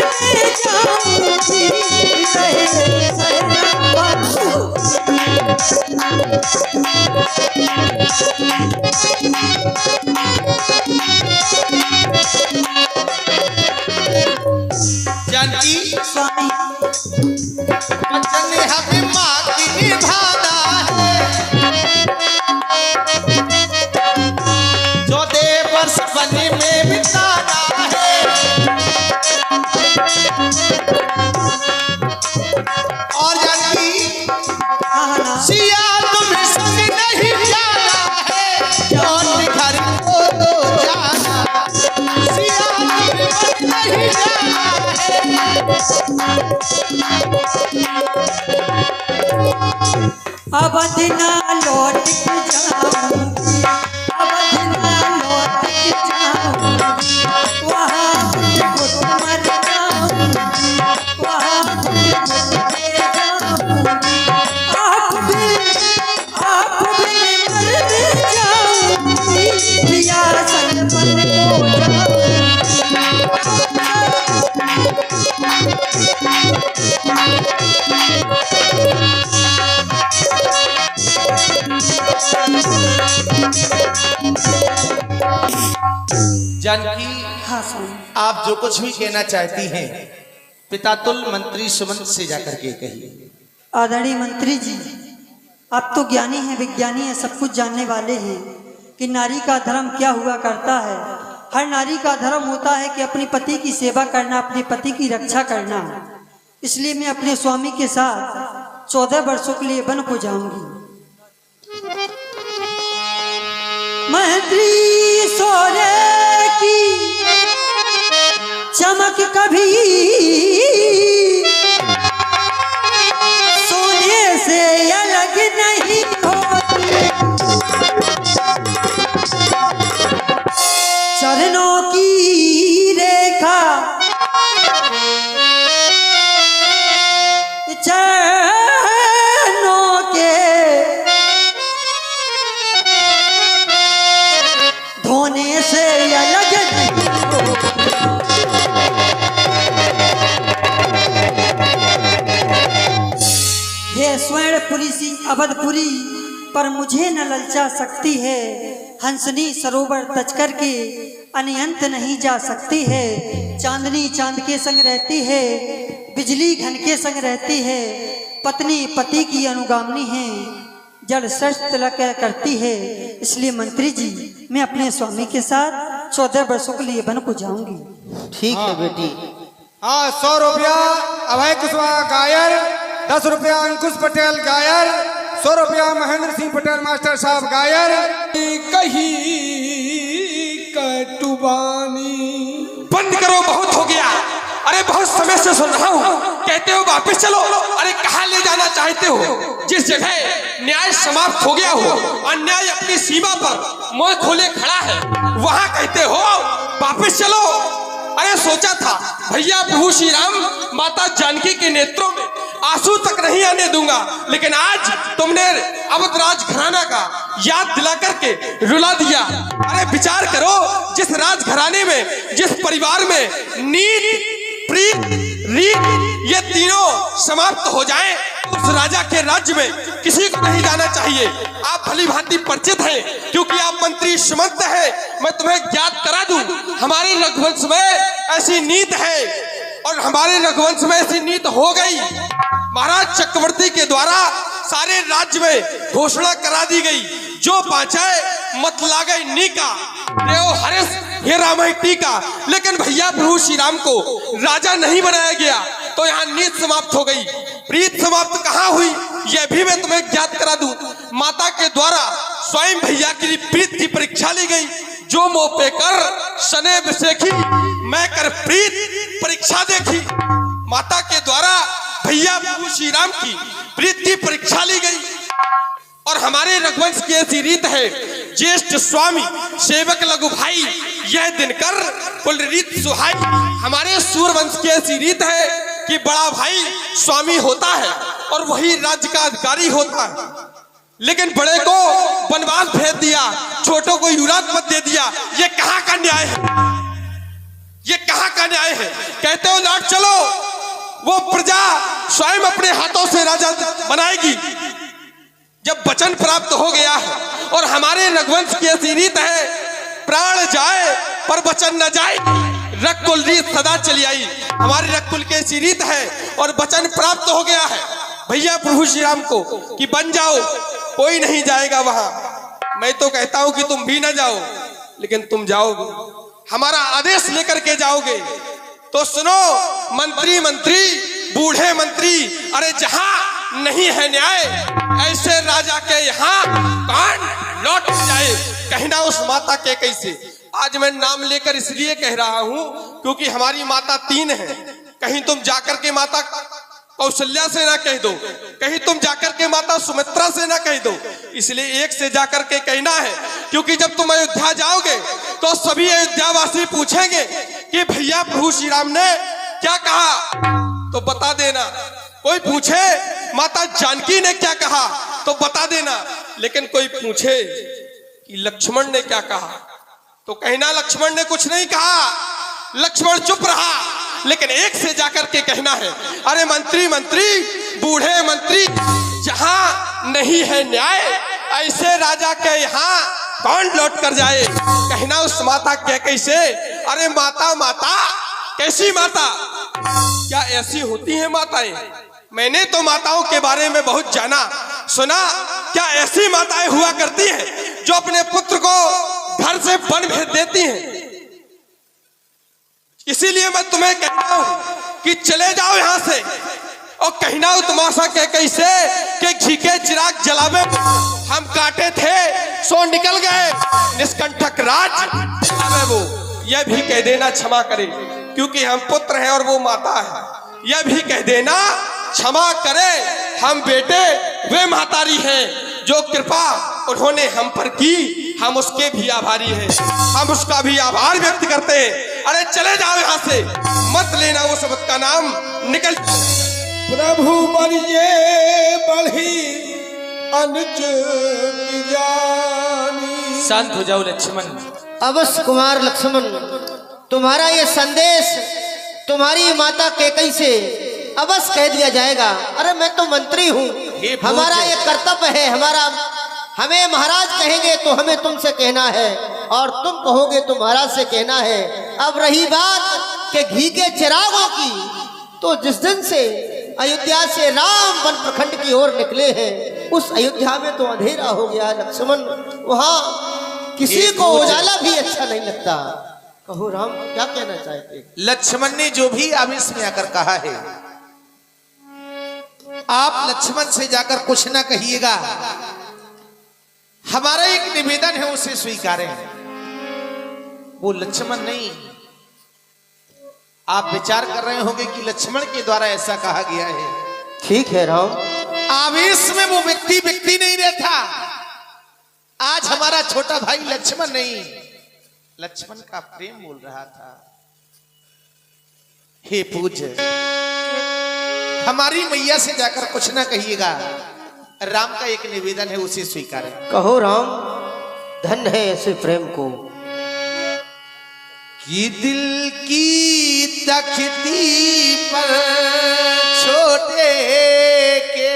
S8: मर जाऊंगी, बिरहे सह न
S5: जानकी
S8: स्वामी
S5: वचन हमें माँ की निभाना है, 14 वर्ष वन में बिताना है। और जानकी सिया तुम्हें संग नहीं जाना है, लौट घर को तो जाना। सिया तुम्हें संग नहीं जाना है।
S8: अवध ना लौट के जाऊंगी, अवध ना लौट के जाऊंगी, वहाँ घुट मर जाऊंगी, वहाँ घुट के जाऊंगी। आप बिन मर जाऊंगी, प्रिया संग बन को जाऊंगी।
S5: जानकी
S8: हाँ स्वामी,
S5: आप जो कुछ भी कहना चाहती हैं पितातुल मंत्री सुमंत से जाकर के कहिए।
S8: आदरणीय मंत्री जी, आप तो ज्ञानी हैं, विज्ञानी हैं, सब कुछ जानने वाले हैं कि नारी का धर्म क्या हुआ करता है। हर नारी का धर्म होता है कि अपने पति की सेवा करना, अपने पति की रक्षा करना। इसलिए मैं अपने स्वामी के साथ 14 वर्षों के लिए वन को जाऊंगी। मंत्री सोने की चमक कभी सोने से अलग नहीं होती, चरणों की रेखा चरणों के धोने से अलग नहीं होती। हे स्वर्णपुरी सी अवधपुरी, पर मुझे न ललचा सकती है। हंसनी सरोवर तज करके अनंत नहीं जा सकती है। चांदनी चांद के संग रहती है, बिजली घन के संग रहती है। पत्नी पति की अनुगामनी है, जड़ सर्ष तिलक करती है। इसलिए मंत्री जी, मैं अपने स्वामी के साथ 14 वर्षों के लिए वन को जाऊंगी।
S7: ठीक है बेटी।
S4: हाँ, 100 रुपया अभय कुशवाहा गायर, 10 रुपया अंकुश पटेल गायर, 100 रुपया महेंद्र सिंह पटेल मास्टर साहब गायर।
S6: कही कटुबानी बंद करो, बहुत हो गया। अरे बहुत समय से सुन रहा हूँ, कहते हो वापस चलो। अरे कहाँ ले जाना चाहते हो? जिस जगह न्याय समाप्त हो गया हो, अन्याय अपनी सीमा पर मुंह खोले खड़ा है, वहां कहते हो वापस चलो। अरे सोचा था भैया प्रभु श्री राम माता जानकी के नेत्रों में आंसू तक नहीं आने दूंगा, लेकिन आज तुमने अवध राज घराना का याद दिला करके रुला दिया। अरे विचार करो, जिस राज घराने में, जिस परिवार में नीत, प्रीत, रीत ये तीनों समाप्त हो जाएं, उस राजा के राज्य में किसी को नहीं जाना चाहिए। आप भली भांति परिचित हैं, क्योंकि आप मंत्री सुमंत हैं। मैं तुम्हें ज्ञात करा दूं, हमारे रघुवंश में ऐसी नीत है, और हमारे रघुवंश में ऐसी नीत हो गई। महाराज चक्रवर्ती के द्वारा सारे राज्य में घोषणा करा दी गई, जो पांचाए मत लागे नीका, देव हरिस हे रामाय टीका। लेकिन भैया प्रभु श्री राम को राजा नहीं बनाया गया, तो यहाँ नीत समाप्त हो गई। प्रीत समाप्त कहाँ हुई, यह भी मैं तुम्हें ज्ञात करा दूं। माता के द्वारा स्वयं भैया की प्रीत की परीक्षा ली गई। जो मोह पे कर सने बिसेखी, मैं कर प्रीत परीक्षा देखी। माता के द्वारा भैया प्रभु श्री राम की प्रीत की परीक्षा ली गई। और हमारे रघुवंश की ऐसी रीत है, ज्येष्ठ स्वामी सेवक लघु भाई, यह दिन कर कुल रीत सुहाई। हमारे सूर्यवंश की ऐसी रीत है कि बड़ा भाई स्वामी होता है और वही राज्य का अधिकारी होता है, लेकिन बड़े को वनवास भेज दिया, छोटों को युवराज पद दे दिया। ये कहाँ का न्याय है, ये कहाँ का न्याय है? कहते हो लौट चलो, वो प्रजा स्वयं अपने हाथों से राजा बनाएगी। जब वचन प्राप्त हो गया है, और हमारे रघुवंश की ऐसी रीत है, प्राण जाए पर वचन न जाए, रघुकुल रीत सदा चली आई। हमारे रघुकुल की ऐसी रीत है, और वचन प्राप्त हो गया है भैया प्रभु श्री राम को कि बन जाओ, कोई नहीं जाएगा वहां। मैं तो कहता हूं कि तुम भी ना जाओ, लेकिन तुम जाओगे, हमारा आदेश लेकर के जाओगे। तो सुनो मंत्री, मंत्री बूढ़े मंत्री, अरे जहां नहीं है न्याय, ऐसे राजा के यहाँ कान लौट जाए। कहना उस माता के कैसे। आज मैं नाम लेकर इसलिए कह रहा हूं क्योंकि हमारी माता तीन है। कहीं तुम जाकर के माता कौशल्या से ना कह दो, कहीं तुम जाकर के माता सुमित्रा से ना कह दो, इसलिए एक से जाकर के कहना है। क्योंकि जब तुम अयोध्या जाओगे तो सभी अयोध्यावासी पूछेंगे कि भैया प्रभु श्री राम ने क्या कहा, तो बता देना। कोई पूछे माता जानकी ने क्या कहा, तो बता देना। लेकिन कोई पूछे कि लक्ष्मण ने क्या कहा, तो कहना लक्ष्मण ने कुछ नहीं कहा, लक्ष्मण चुप रहा। लेकिन एक से जाकर के कहना है, अरे मंत्री, मंत्री बूढ़े मंत्री, जहां नहीं है न्याय, ऐसे राजा के यहाँ कौन लौट कर जाए। कहना उस माता के कैसे। अरे माता, माता कैसी माता, क्या ऐसी होती है माताएं? मैंने तो माताओं के बारे में बहुत जाना सुना। क्या ऐसी माताएं हुआ करती हैं जो अपने पुत्र को घर से वन भेज देती हैं? इसीलिए मैं तुम्हें कहता हूं कि चले जाओ यहां से। और कहना तमाशा के कैसे कि घी के चिराग जलावे हम काटे थे सो निकल गए, निष्कंठक राज वो। यह भी कह देना क्षमा करे, क्योंकि हम पुत्र हैं और वो माता है। यह भी कह देना क्षमा करे, हम बेटे वे महतारी हैं। जो कृपा उन्होंने हम पर की, हम उसके भी आभारी हैं, हम उसका भी आभार व्यक्त करते हैं। अरे चले जाओ यहाँ से, मत लेना वो शब्द का नाम, निकल।
S1: प्रभु बलिए बढ़ी अनुज जानी।
S6: शांत हो जाओ लक्ष्मण।
S7: अवश्य कुमार लक्ष्मण, तुम्हारा ये संदेश तुम्हारी माता कैकई से अवश्य कह दिया जाएगा। अरे मैं तो मंत्री हूँ, हमारा ये कर्तव्य है, हमें महाराज कहेंगे तो हमें तुमसे कहना है, और तुम कहोगे तो महाराज से कहना है। अब रही बात के घी के चिरागों की, तो जिस दिन से अयोध्या से राम वन प्रखंड की ओर निकले हैं, उस अयोध्या में तो अंधेरा हो गया लक्ष्मण। वहां किसी को उजाला भी अच्छा नहीं लगता। कहो राम, क्या कहना चाहते?
S5: लक्ष्मण ने जो भी आवेश में आकर कहा है, आप लक्ष्मण से जाकर कुछ ना कहिएगा। हमारा एक निवेदन है, उसे स्वीकारें। वो लक्ष्मण नहीं, आप विचार कर रहे होंगे कि लक्ष्मण के द्वारा ऐसा कहा गया है।
S7: ठीक है राम।
S5: आवेश में वो व्यक्ति नहीं रहता, आज हमारा छोटा भाई लक्ष्मण नहीं, लक्ष्मण का प्रेम बोल रहा था। हे पूज्य, हमारी मैया से जाकर कुछ ना कहिएगा। राम का एक निवेदन है, उसे स्वीकारें।
S7: कहो राम, धन है ऐसे प्रेम को।
S5: कि दिल की तख्ती पर छोटे के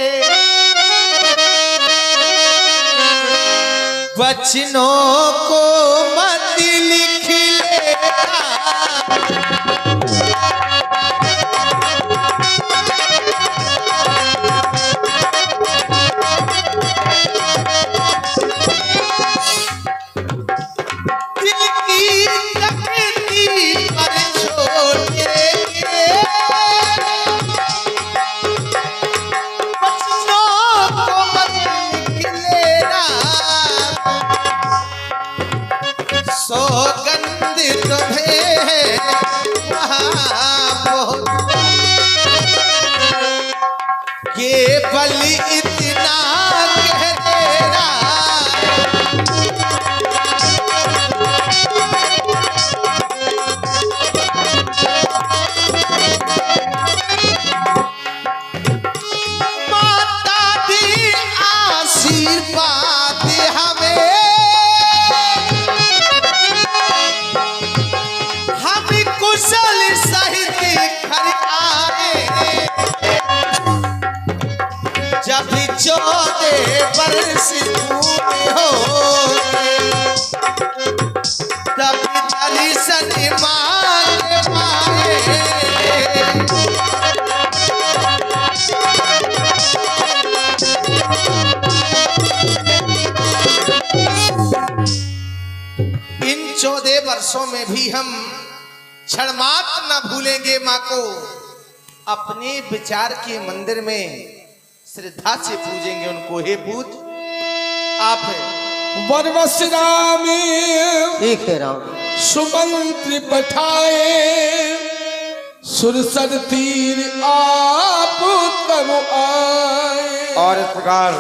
S5: वचनों को मत लिख लेना। दिल की तख्ती पर छोटे के वचनों को मत लिख लेना। सौगंध तुम्हें है वहाँ बहुत, केवल इतना कह देना। माता दी आशीर्वाद हमें, हम कुशल सहित घर आए। जब 14 वर्ष पूरे हो तब दर्शन मांग पाए। इन 14 वर्षों में भी हम क्षण मात्र न भूलेंगे माँ को। अपने विचार के मंदिर में श्रद्धा से पूजेंगे उनको। हे पूज, आप
S6: वनवस राम
S7: ठीक है राम।
S6: सुमंत्र पठाए, सुरसर तीर आप तब आए।
S4: और इस प्रकार